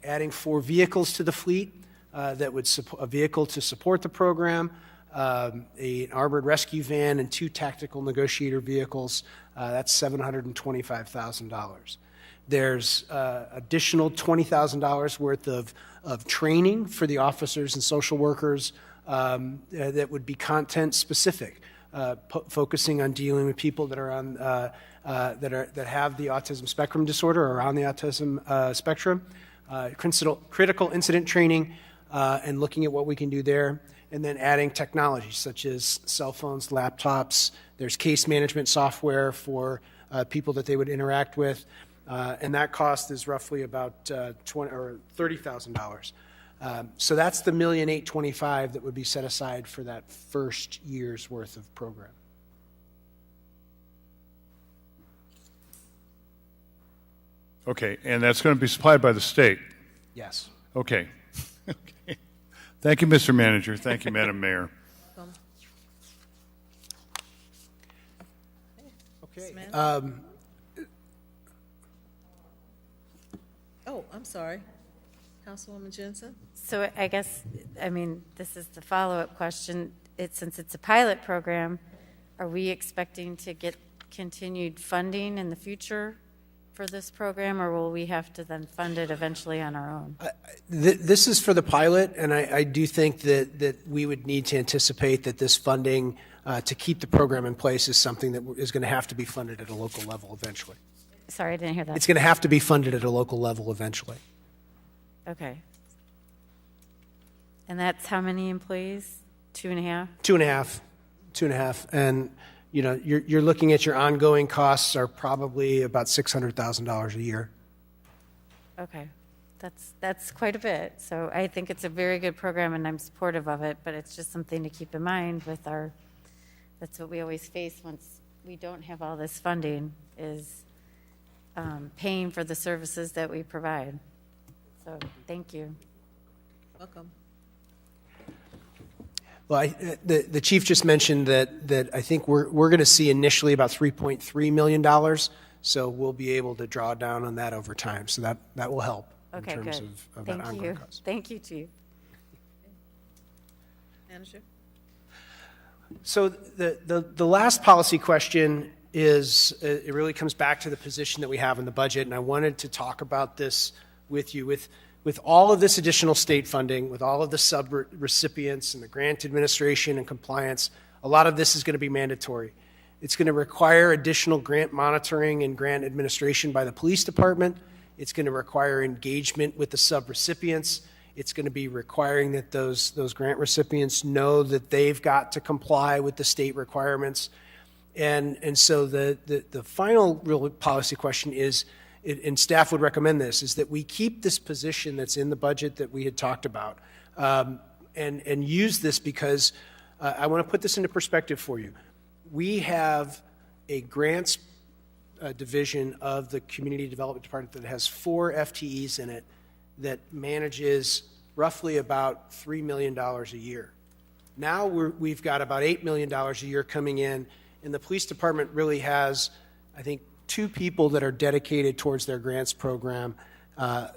Adding 4 vehicles to the fleet that would a vehicle to support the program, an armored rescue van, and 2 tactical negotiator vehicles. That's $725,000. There's additional $20,000 worth of training for the officers and social workers that would be content specific, focusing on dealing with people that are on that have the autism spectrum disorder or on the autism spectrum. Critical incident training and looking at what we can do there, and then adding technology such as cell phones, laptops. There's case management software for people that they would interact with. And that cost is roughly about $20,000 or $30,000. So that's the $1,825,000 that would be set aside for that first year's worth of program. Okay, and that's going to be supplied by the state? Yes. Okay. Okay. Thank you, Mr. Manager. Thank you, Madam Mayor. Okay. Oh, I'm sorry. Councilwoman Jensen? So I guess, I mean, this is the follow-up question. Since it's a pilot program, are we expecting to get continued funding in the future for this program, or will we have to then fund it eventually on our own? This is for the pilot, and I do think that we would need to anticipate that this funding to keep the program in place is something that is going to have to be funded at a local level eventually. Sorry, I didn't hear that. It's going to have to be funded at a local level eventually. Okay. And that's how many employees? 2.5? 2.5. And, you know, you're looking at your ongoing costs are probably about $600,000 a year. Okay. That's quite a bit. So I think it's a very good program, and I'm supportive of it, but it's just something to keep in mind with that's what we always face once we don't have all this funding, is paying for the services that we provide. So thank you. Welcome. Well, the chief just mentioned that I think we're going to see initially about $3.3 million, so we'll be able to draw down on that over time. So that will help in terms of that ongoing cost. Thank you, Chief. Manager? So the last policy question is, it really comes back to the position that we have in the budget, and I wanted to talk about this with you. With all of this additional state funding, with all of the sub-recipients and the grant administration and compliance, a lot of this is going to be mandatory. It's going to require additional grant monitoring and grant administration by the police department. It's going to require engagement with the sub-recipients. It's going to be requiring that those grant recipients know that they've got to comply with the state requirements. And so the final real policy question is, and staff would recommend this, is that we keep this position that's in the budget that we had talked about, and use this because I want to put this into perspective for you. We have a grants division of the Community Development Department that has 4 FTEs in it that manages roughly about $3 million a year. Now we've got about $8 million a year coming in, and the police department really has, I think, 2 people that are dedicated towards their grants program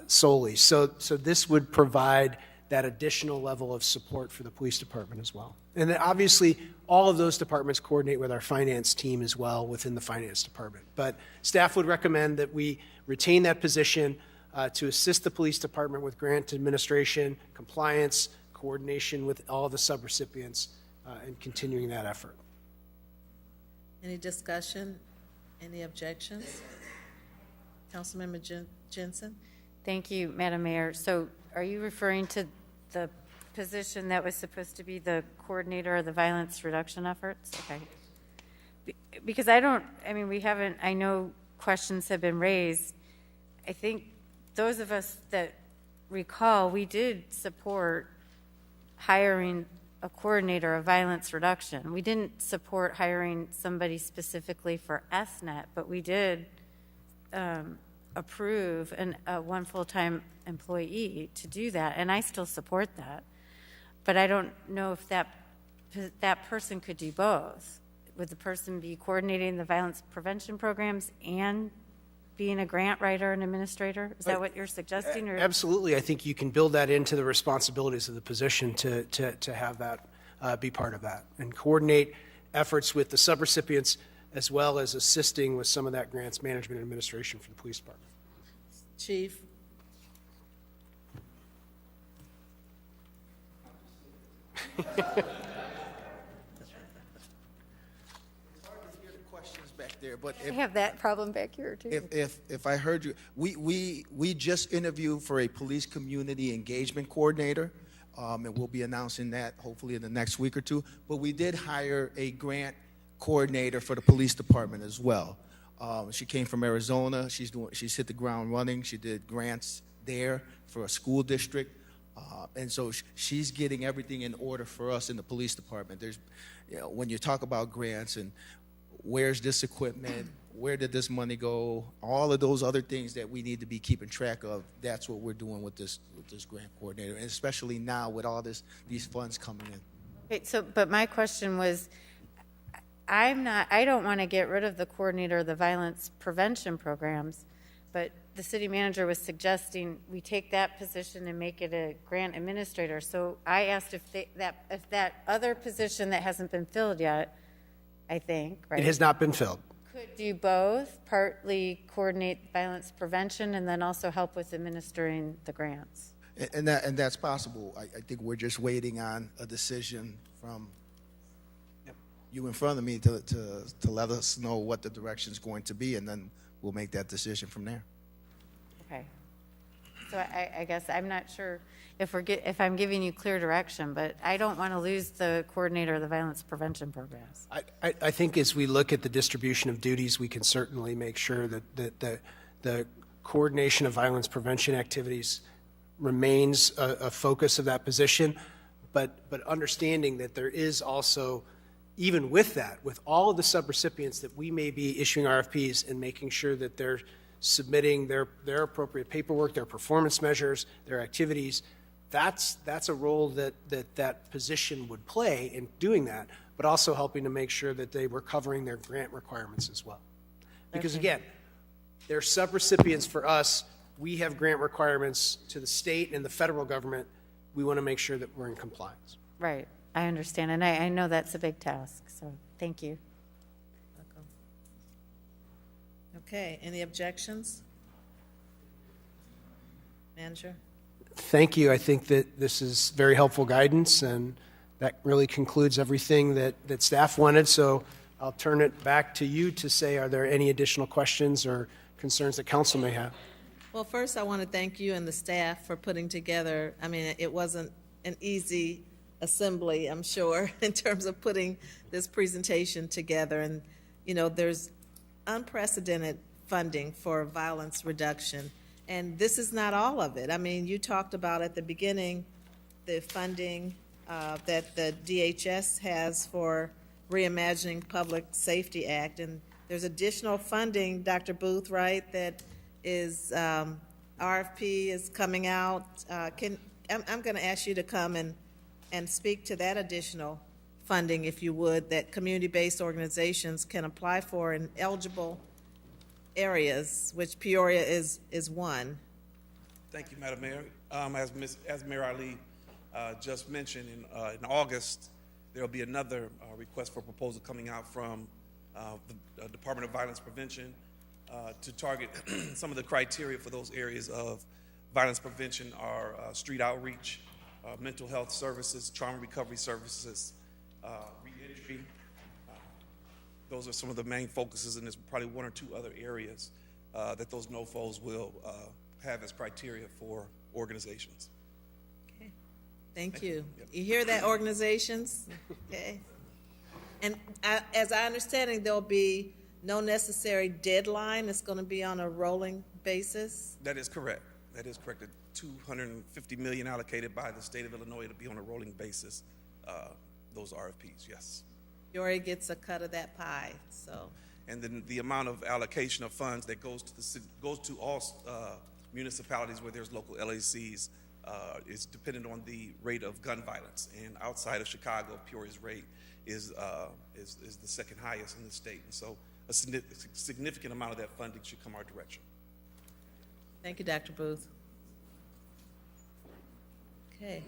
solely. So this would provide that additional level of support for the police department as well. And then obviously, all of those departments coordinate with our finance team as well within the finance department. But staff would recommend that we retain that position to assist the police department with grant administration, compliance, coordination with all the subrecipients, and continuing that effort. Any discussion? Any objections? Councilmember Jensen? Thank you, Madam Mayor. So are you referring to the position that was supposed to be the coordinator of the violence reduction efforts? Okay. Because I know questions have been raised. I think those of us that recall, we did support hiring a coordinator of violence reduction. We didn't support hiring somebody specifically for SNET, but we did approve one full-time employee to do that, and I still support that. But I don't know if that person could do both. Would the person be coordinating the violence prevention programs and being a grant writer and administrator? Is that what you're suggesting? Or? Absolutely. I think you can build that into the responsibilities of the position to have that be part of that and coordinate efforts with the subrecipients as well as assisting with some of that grants management and administration for the police department. Chief? But I have that problem back here too. If I heard you, we just interviewed for a police community engagement coordinator, and we'll be announcing that hopefully in the next week or two. But we did hire a grant coordinator for the police department as well. She came from Arizona. She's hit the ground running. She did grants there for a school district. And so she's getting everything in order for us in the police department. There's, when you talk about grants and where's this equipment, where did this money go, all of those other things that we need to be keeping track of, that's what we're doing with this grant coordinator, and especially now with all these funds coming in. Okay, so, but my question was, I don't want to get rid of the coordinator of the violence prevention programs, but the city manager was suggesting we take that position and make it a grant administrator. So I asked if that other position that hasn't been filled yet, I think, right? It has not been filled. Could do both, partly coordinate violence prevention and then also help with administering the grants. And that's possible. I think we're just waiting on a decision from you in front of me to let us know what the direction is going to be, and then we'll make that decision from there. Okay. So I guess I'm not sure if I'm giving you clear direction, but I don't want to lose the coordinator of the violence prevention programs. I think as we look at the distribution of duties, we can certainly make sure that the coordination of violence prevention activities remains a focus of that position, but understanding that there is also, even with that, with all of the subrecipients that we may be issuing RFPs and making sure that they're submitting their appropriate paperwork, their performance measures, their activities, that's a role that position would play in doing that, but also helping to make sure that they were covering their grant requirements as well. Because again, they're subrecipients for us. We have grant requirements to the state and the federal government. We want to make sure that we're in compliance. Right. I understand. And I know that's a big task. So thank you. Okay, any objections? Manager? Thank you. I think that this is very helpful guidance, and that really concludes everything that staff wanted. So I'll turn it back to you to say, are there any additional questions or concerns that council may have? Well, first I want to thank you and the staff for putting together, I mean, it wasn't an easy assembly, I'm sure, in terms of putting this presentation together. And, you know, there's unprecedented funding for violence reduction. And this is not all of it. I mean, you talked about at the beginning the funding that the DHS has for Reimagining Public Safety Act. And there's additional funding, Dr. Booth, right, that is, RFP is coming out. I'm going to ask you to come and speak to that additional funding, if you would, that community-based organizations can apply for in eligible areas, which Peoria is one. Thank you, Madam Mayor. As Mayor Ali just mentioned, in August, there will be another request for proposal coming out from the Department of Violence Prevention to target some of the criteria for those areas of violence prevention are street outreach, mental health services, trauma recovery services, reentry. Those are some of the main focuses, and there's probably one or two other areas that those NOFOs will have as criteria for organizations. Okay, thank you. Yep. You hear that, organizations? Okay. And as I understand it, there'll be no necessary deadline. It's going to be on a rolling basis? That is correct. That is correct. The $250 million allocated by the state of Illinois to be on a rolling basis, those RFPs, yes. Peoria gets a cut of that pie, so. And then the amount of allocation of funds that goes to all municipalities where there's local LACs is dependent on the rate of gun violence. And outside of Chicago, Peoria's rate is the second highest in the state. And so a significant amount of that funding should come our direction. Thank you, Dr. Booth. Okay.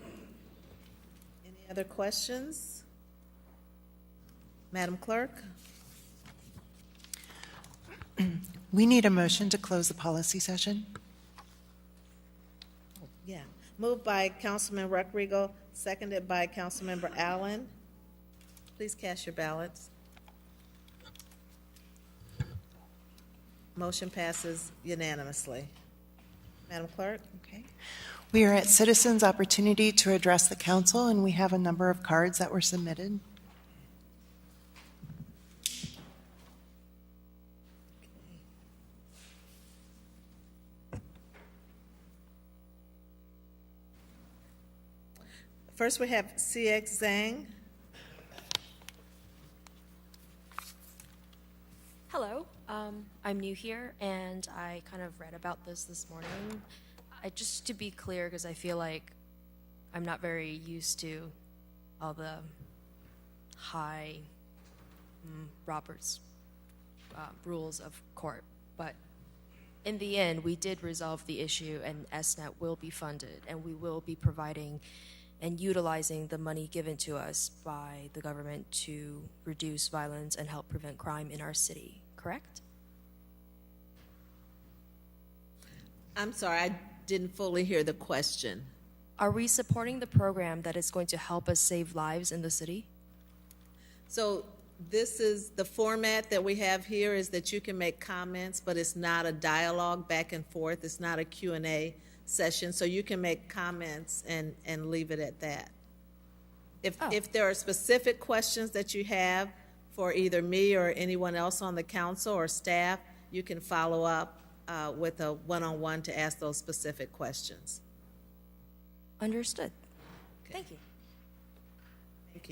Any other questions? Madam Clerk? We need a motion to close the policy session. Yeah. Moved by Councilman Ruckriegel, seconded by Councilmember Allen. Please cast your ballots. Motion passes unanimously. Madam Clerk? Okay. We are at citizens' opportunity to address the council, and we have a number of cards that were submitted. First, we have CX Zhang. Hello, I'm new here, and I kind of read about this morning. Just to be clear, because I feel like I'm not very used to all the high Robert's rules of court, but in the end, we did resolve the issue, and SNET will be funded, and we will be providing and utilizing the money given to us by the government to reduce violence and help prevent crime in our city, correct? I'm sorry, I didn't fully hear the question. Are we supporting the program that is going to help us save lives in the city? So this is the format that we have here is that you can make comments, but it's not a dialogue back and forth. It's not a Q&A session, so you can make comments and leave it at that. If there are specific questions that you have for either me or anyone else on the council or staff, you can follow up with a one-on-one to ask those specific questions. Understood. Okay. Thank you. Thank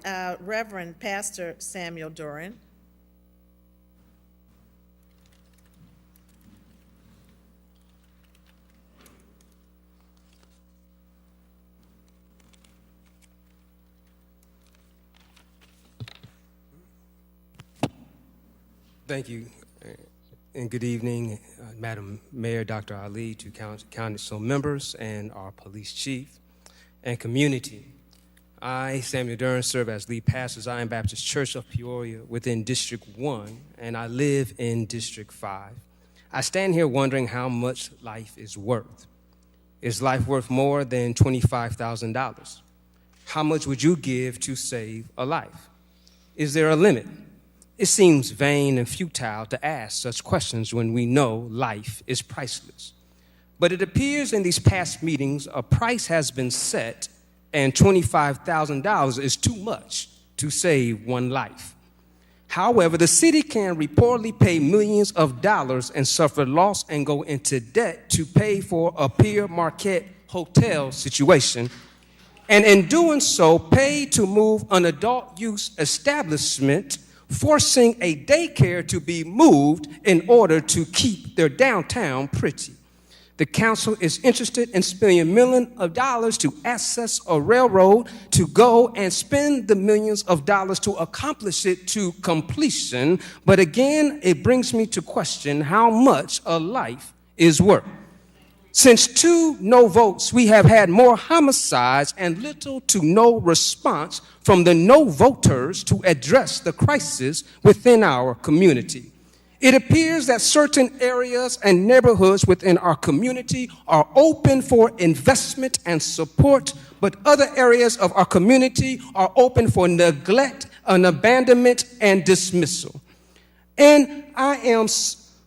you. Reverend Pastor Samuel Duran. Thank you, and good evening, Madam Mayor, Dr. Ali, to council members, and our police chief, and community. I, Samuel Duran, serve as lead pastor of Zion Baptist Church of Peoria within District 1, and I live in District 5. I stand here wondering how much life is worth. Is life worth more than $25,000? How much would you give to save a life? Is there a limit? It seems vain and futile to ask such questions when we know life is priceless. But it appears in these past meetings a price has been set, and $25,000 is too much to save one life. However, the city can reportedly pay millions of dollars and suffer loss and go into debt to pay for a Pier Marquette hotel situation, and in doing so, pay to move an adult use establishment, forcing a daycare to be moved in order to keep their downtown pretty. The council is interested in spending millions of dollars to access a railroad to go and spend the millions of dollars to accomplish it to completion. But again, it brings me to question how much a life is worth. Since 2 no votes, we have had more homicides and little to no response from the no voters to address the crisis within our community. It appears that certain areas and neighborhoods within our community are open for investment and support, but other areas of our community are open for neglect and abandonment and dismissal. And I am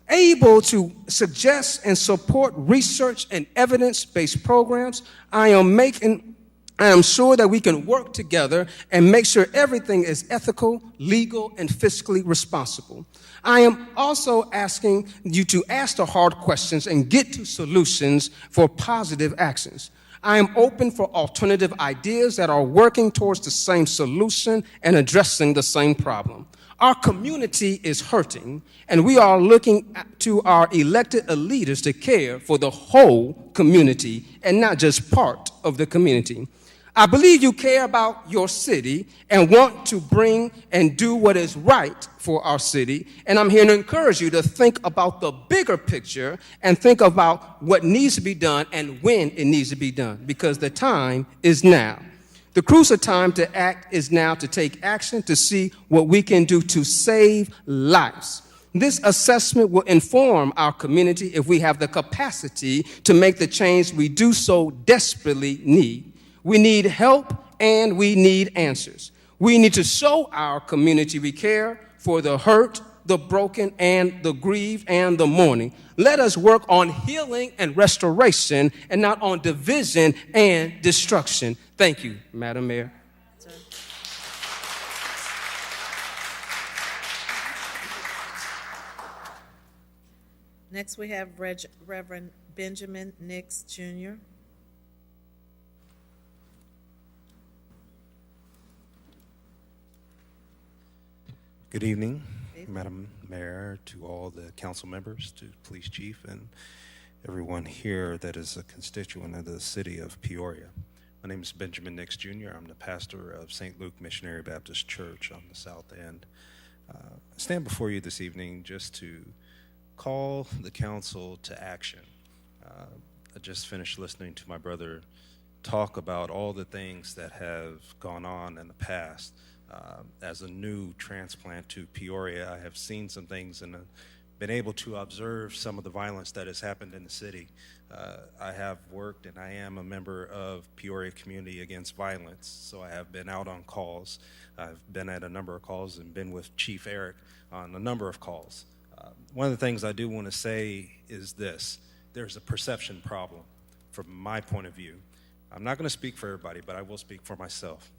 able to suggest and support research and evidence-based programs. I am sure that we can work together and make sure everything is ethical, legal, and fiscally responsible. I am also asking you to ask the hard questions and get to solutions for positive actions. I am open for alternative ideas that are working towards the same solution and addressing the same problem. Our community is hurting, and we are looking to our elected leaders to care for the whole community and not just part of the community. I believe you care about your city and want to bring and do what is right for our city, and I'm here to encourage you to think about the bigger picture and think about what needs to be done and when it needs to be done, because the time is now. The crucial time to act is now, to take action, to see what we can do to save lives. This assessment will inform our community if we have the capacity to make the change we do so desperately need. We need help and we need answers. We need to show our community we care for the hurt, the broken, and the grieved and the mourning. Let us work on healing and restoration and not on division and destruction. Thank you, Madam Mayor. Next, we have Reverend Benjamin Nix Jr. Good evening, Madam Mayor, to all the council members, to police chief, and everyone here that is a constituent of the city of Peoria. My name is Benjamin Nix Jr. I'm the pastor of St. Luke Missionary Baptist Church on the south end. I stand before you this evening just to call the council to action. I just finished listening to my brother talk about all the things that have gone on in the past. As a new transplant to Peoria, I have seen some things and been able to observe some of the violence that has happened in the city. I have worked and I am a member of Peoria Community Against Violence, so I have been out on calls. I've been at a number of calls and been with Chief Eric on a number of calls. One of the things I do want to say is this: there's a perception problem from my point of view. I'm not going to speak for everybody, but I will speak for myself.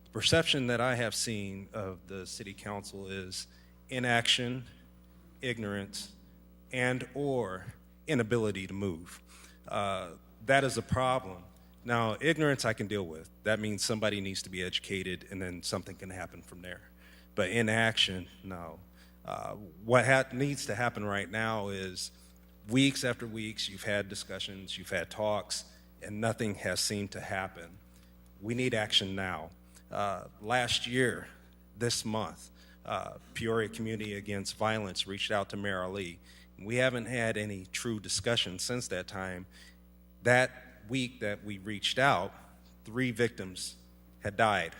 The perception that I have seen of the city council is inaction, ignorance, and or inability to move. That is a problem. Now, ignorance I can deal with. That means somebody needs to be educated and then something can happen from there. But inaction, no. What needs to happen right now is weeks after weeks, you've had discussions, you've had talks, and nothing has seemed to happen. We need action now. Last year, this month, Peoria Community Against Violence reached out to Mayor Ali. We haven't had any true discussion since that time. That week that we reached out, 3 victims had died,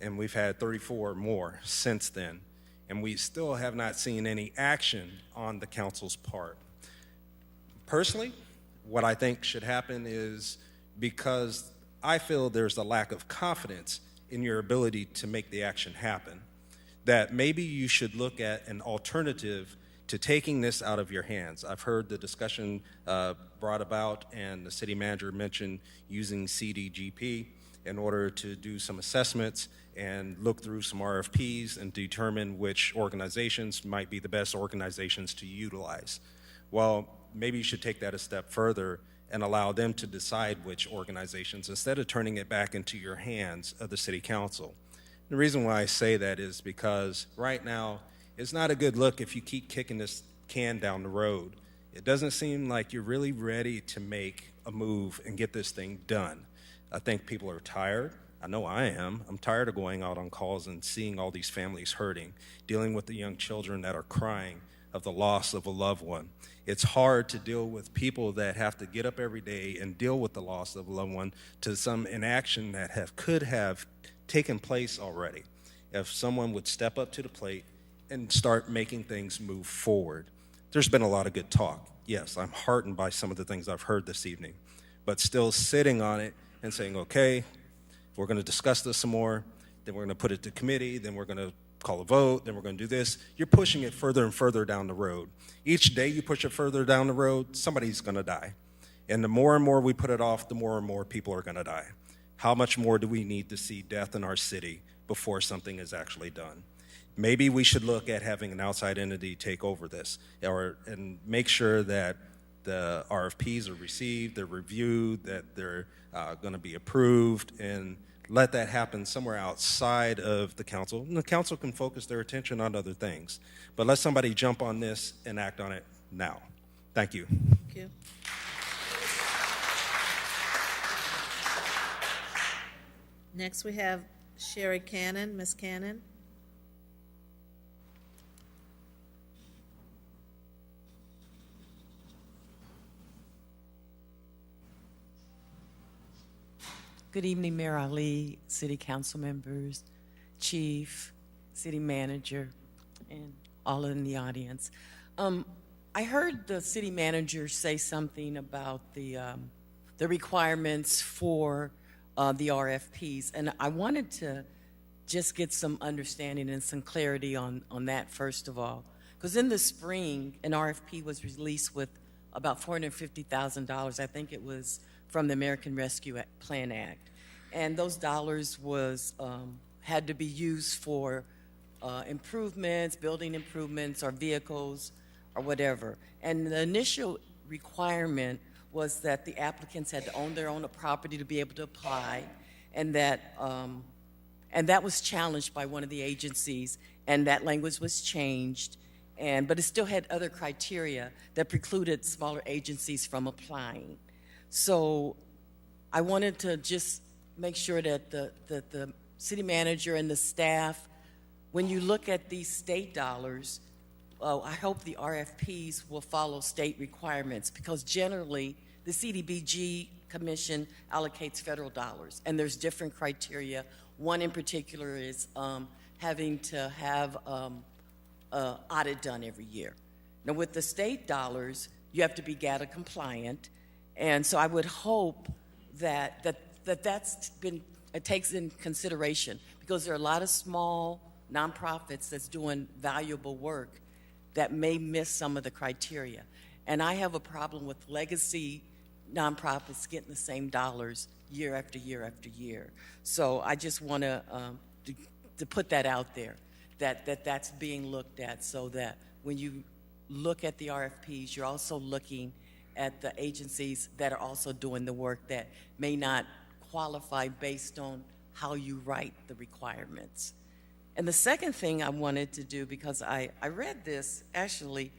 and we've had 34 more since then. And we still have not seen any action on the council's part. Personally, what I think should happen is, because I feel there's a lack of confidence in your ability to make the action happen, that maybe you should look at an alternative to taking this out of your hands. I've heard the discussion brought about, and the city manager mentioned using CDGP in order to do some assessments and look through some RFPs and determine which organizations might be the best organizations to utilize. Well, maybe you should take that a step further and allow them to decide which organizations, instead of turning it back into your hands of the city council. The reason why I say that is because right now, it's not a good look if you keep kicking this can down the road. It doesn't seem like you're really ready to make a move and get this thing done. I think people are tired. I know I am. I'm tired of going out on calls and seeing all these families hurting, dealing with the young children that are crying of the loss of a loved one. It's hard to deal with people that have to get up every day and deal with the loss of a loved one, to some inaction that could have taken place already. If someone would step up to the plate and start making things move forward. There's been a lot of good talk. Yes, I'm heartened by some of the things I've heard this evening, but still sitting on it and saying, okay, we're going to discuss this some more, then we're going to put it to committee, then we're going to call a vote, then we're going to do this. You're pushing it further and further down the road. Each day you push it further down the road, somebody's going to die. And the more and more we put it off, the more and more people are going to die. How much more do we need to see death in our city before something is actually done? Maybe we should look at having an outside entity take over this, and make sure that the RFPs are received, they're reviewed, that they're going to be approved, and let that happen somewhere outside of the council. And the council can focus their attention on other things. But let somebody jump on this and act on it now. Thank you. Thank you. Next, we have Sherry Cannon. Ms. Cannon. Good evening, Mayor Ali, City Council members, Chief, City Manager, and all in the audience. I heard the City Manager say something about the requirements for the RFPs, and I wanted to just get some understanding and some clarity on that first of all. Because in the spring, an RFP was released with about $450,000, I think it was from the American Rescue Plan Act. And those dollars had to be used for improvements, building improvements, or vehicles, or whatever. And the initial requirement was that the applicants had to own their own property to be able to apply, and that was challenged by one of the agencies, and that language was changed, but it still had other criteria that precluded smaller agencies from applying. So I wanted to just make sure that the city manager and the staff, when you look at these state dollars, I hope the RFPs will follow state requirements, because generally the CDBG Commission allocates federal dollars, and there's different criteria. One in particular is having to have audit done every year. Now, with the state dollars, you have to be GATA compliant, and so I would hope that's been takes in consideration, because there are a lot of small nonprofits that's doing valuable work that may miss some of the criteria. And I have a problem with legacy nonprofits getting the same dollars year after year after year. So I just want to put that out there, that's being looked at, so that when you look at the RFPs, you're also looking at the agencies that are also doing the work that may not qualify based on how you write the requirements. And the second thing I wanted to do, because I read this actually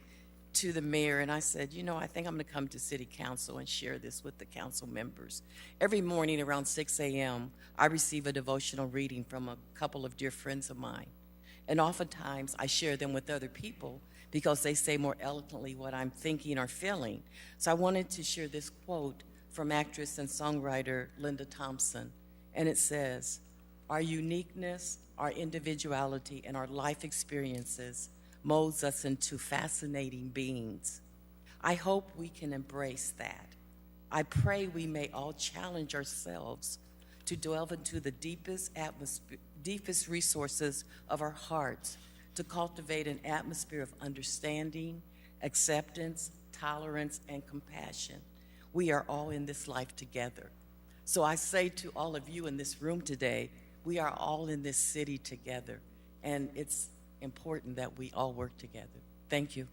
to the mayor, and I said, I think I'm going to come to city council and share this with the council members. Every morning around 6 a.m., I receive a devotional reading from a couple of dear friends of mine. And oftentimes I share them with other people because they say more eloquently what I'm thinking or feeling. So I wanted to share this quote from actress and songwriter Linda Thompson. And it says, "Our uniqueness, our individuality, and our life experiences molds us into fascinating beings. I hope we can embrace that. I pray we may all challenge ourselves to delve into the deepest resources of our hearts, to cultivate an atmosphere of understanding, acceptance, tolerance, and compassion. We are all in this life together." So I say to all of you in this room today, we are all in this city together, and it's important that we all work together. Thank you.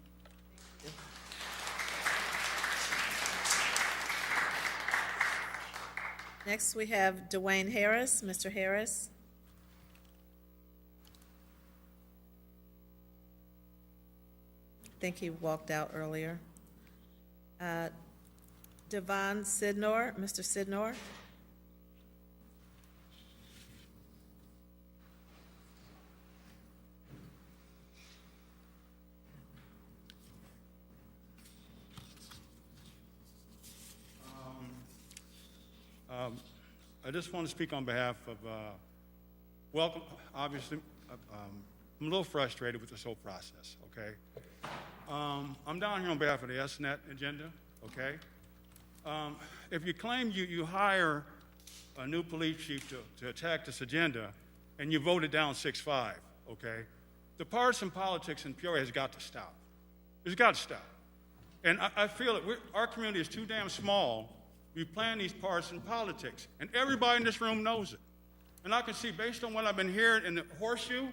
Next, we have Dwayne Harris. Mr. Harris. I think he walked out earlier. Devon Sidnor. Mr. Sidnor. I just want to speak on behalf of, welcome, obviously, I'm a little frustrated with this whole process, okay? I'm down here on behalf of the SNET agenda, okay? If you claim you hire a new police chief to attack this agenda, and you voted down 6-5, okay? The partisan politics in Peoria has got to stop. It's got to stop. And I feel that our community is too damn small. We plan these partisan politics, and everybody in this room knows it. And I can see, based on what I've been hearing in the horseshoe,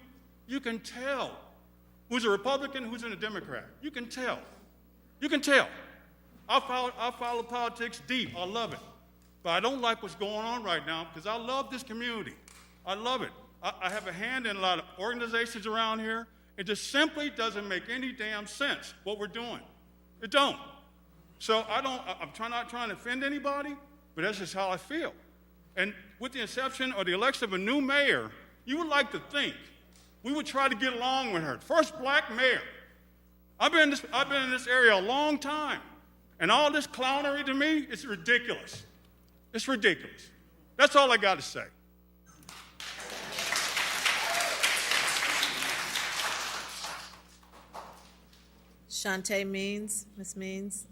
you can tell who's a Republican, who's a Democrat. You can tell. You can tell. I follow politics deep. I love it. But I don't like what's going on right now, because I love this community. I love it. I have a hand in a lot of organizations around here. It just simply doesn't make any damn sense what we're doing. It don't. So I'm not trying to offend anybody, but that's just how I feel. And with the inception or the election of a new mayor, you would like to think we would try to get along with her. First black mayor. I've been in this area a long time, and all this clownery to me is ridiculous. It's ridiculous. That's all I got to say. Shantae Means. Ms. Means.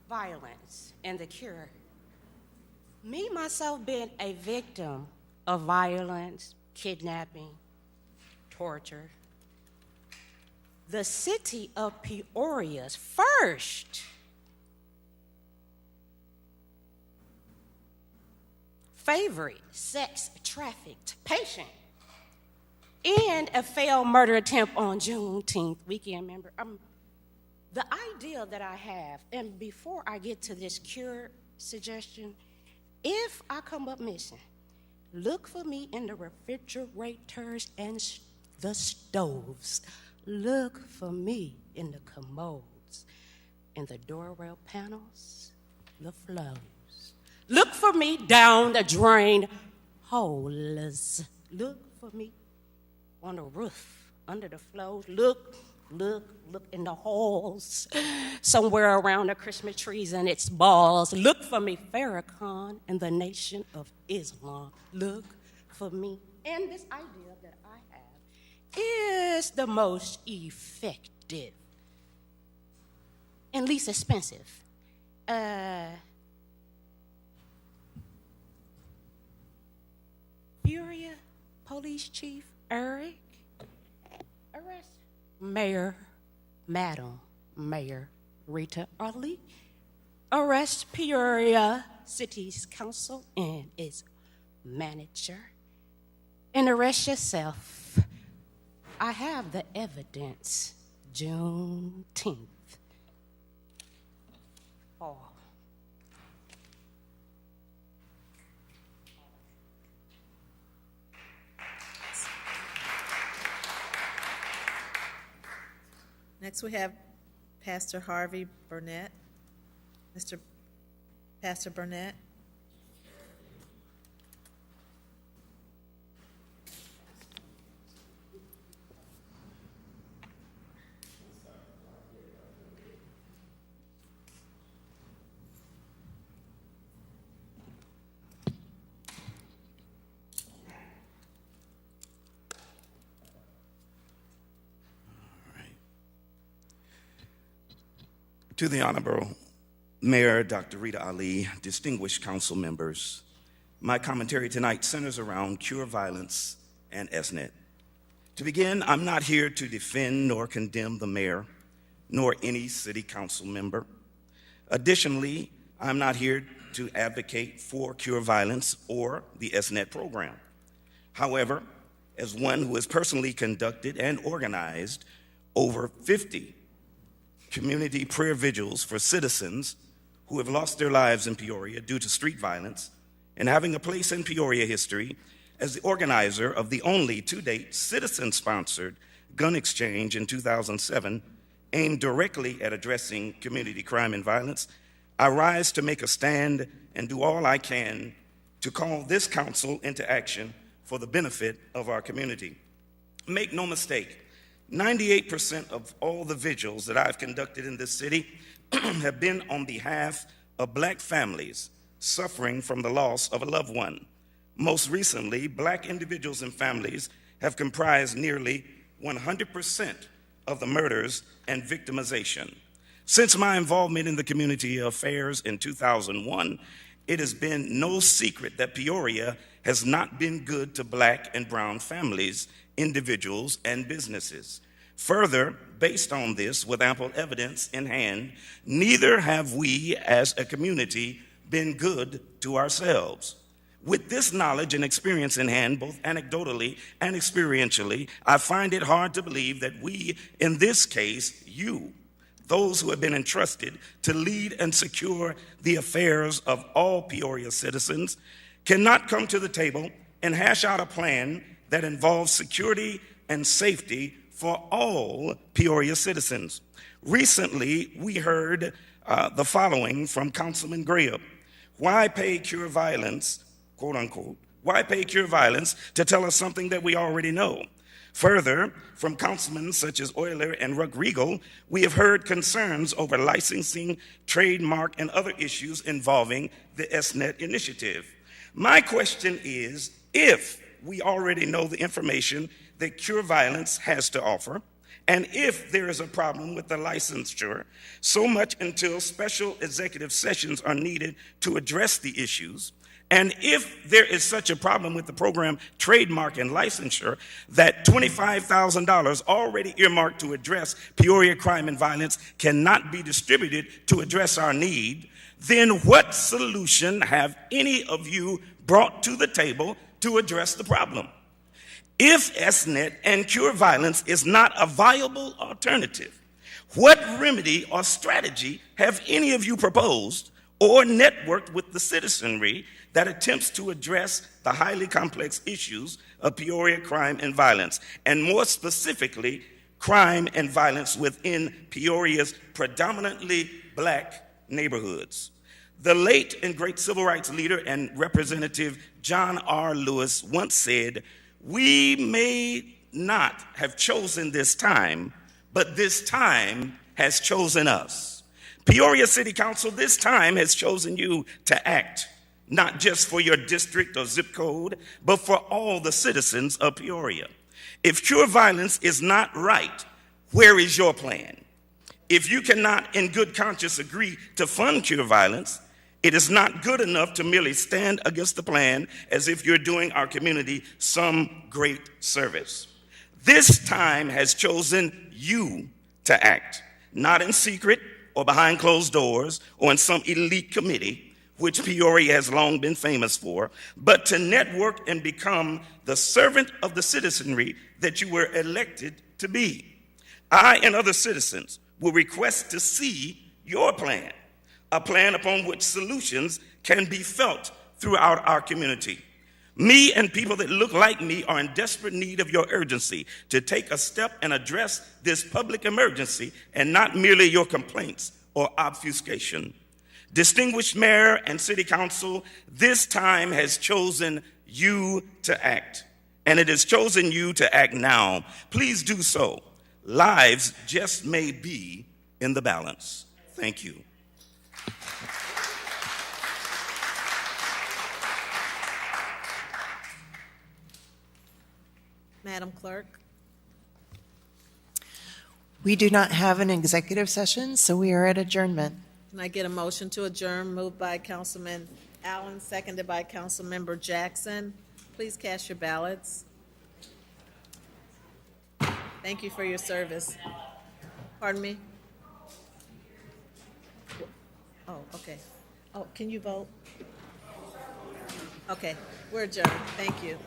Violence and the cure. Me, myself, being a victim of violence, kidnapping, torture, the city of Peoria's first favorite sex trafficked patient and a failed murder attempt on Juneteenth weekend. Member, the idea that I have, and before I get to this cure suggestion, if I come up missing, look for me in the refrigerators and the stoves. Look for me in the commodes, in the door rail panels, the flows. Look for me down the drain holes. Look for me on the roof, under the floors. Look in the halls, somewhere around the Christmas trees and its balls. Look for me, Farrakhan and the Nation of Islam. Look for me. And this idea that I have is the most effective and least expensive. Peoria Police Chief Eric, arrest Madam Mayor Rita Ali, arrest Peoria City's Council and its manager, and arrest yourself. I have the evidence. Juneteenth. Fall. Next, we have Pastor Harvey Burnett. Pastor Burnett. To the Honorable Mayor, Dr. Rita Ali, distinguished council members, my commentary tonight centers around cure violence and ESNET. To begin, I'm not here to defend nor condemn the mayor, nor any city council member. Additionally, I'm not here to advocate for cure violence or the ESNET program. However, as one who has personally conducted and organized over 50 community prayer vigils for citizens who have lost their lives in Peoria due to street violence, and having a place in Peoria history as the organizer of the only to-date citizen-sponsored gun exchange in 2007 aimed directly at addressing community crime and violence, I rise to make a stand and do all I can to call this council into action for the benefit of our community. Make no mistake, 98% of all the vigils that I've conducted in this city have been on behalf of Black families suffering from the loss of a loved one. Most recently, Black individuals and families have comprised nearly 100% of the murders and victimization. Since my involvement in the community affairs in 2001, it has been no secret that Peoria has not been good to Black and brown families, individuals, and businesses. Further, based on this, with ample evidence in hand, neither have we as a community been good to ourselves. With this knowledge and experience in hand, both anecdotally and experientially, I find it hard to believe that we, in this case, you, those who have been entrusted to lead and secure the affairs of all Peoria citizens, cannot come to the table and hash out a plan that involves security and safety for all Peoria citizens. Recently, we heard the following from Councilman Graham. Why pay cure violence, quote unquote, why pay cure violence to tell us something that we already know? Further, from councilmen such as Euler and Rodrigo, we have heard concerns over licensing, trademark, and other issues involving the ESNET initiative. My question is, if we already know the information that Cure Violence has to offer, and if there is a problem with the licensure, so much until special executive sessions are needed to address the issues, And if there is such a problem with the program trademark and licensure, that $25,000 already earmarked to address Peoria crime and violence cannot be distributed to address our need, then what solution have any of you brought to the table to address the problem? If SNET and Cure Violence is not a viable alternative, what remedy or strategy have any of you proposed or networked with the citizenry that attempts to address the highly complex issues of Peoria crime and violence, and more specifically, crime and violence within Peoria's predominantly black neighborhoods? The late and great civil rights leader and Representative John R. Lewis once said, "We may not have chosen this time, but this time has chosen us." Peoria City Council, this time has chosen you to act, not just for your district or zip code, but for all the citizens of Peoria. If Cure Violence is not right, where is your plan? If you cannot in good conscience agree to fund Cure Violence, it is not good enough to merely stand against the plan as if you're doing our community some great service. This time has chosen you to act, not in secret or behind closed doors or in some elite committee, which Peoria has long been famous for, but to network and become the servant of the citizenry that you were elected to be. I and other citizens will request to see your plan, a plan upon which solutions can be felt throughout our community. Me and people that look like me are in desperate need of your urgency to take a step and address this public emergency and not merely your complaints or obfuscation. Distinguished Mayor and City Council, this time has chosen you to act, and it has chosen you to act now. Please do so. Lives just may be in the balance. Thank you. Madam Clerk. We do not have an executive session, so we are at adjournment. Can I get a motion to adjourn, moved by Councilman Allen, seconded by Councilmember Jackson? Please cast your ballots. Thank you for your service. Pardon me? Oh, okay. Oh, can you vote? Okay, we're adjourned. Thank you.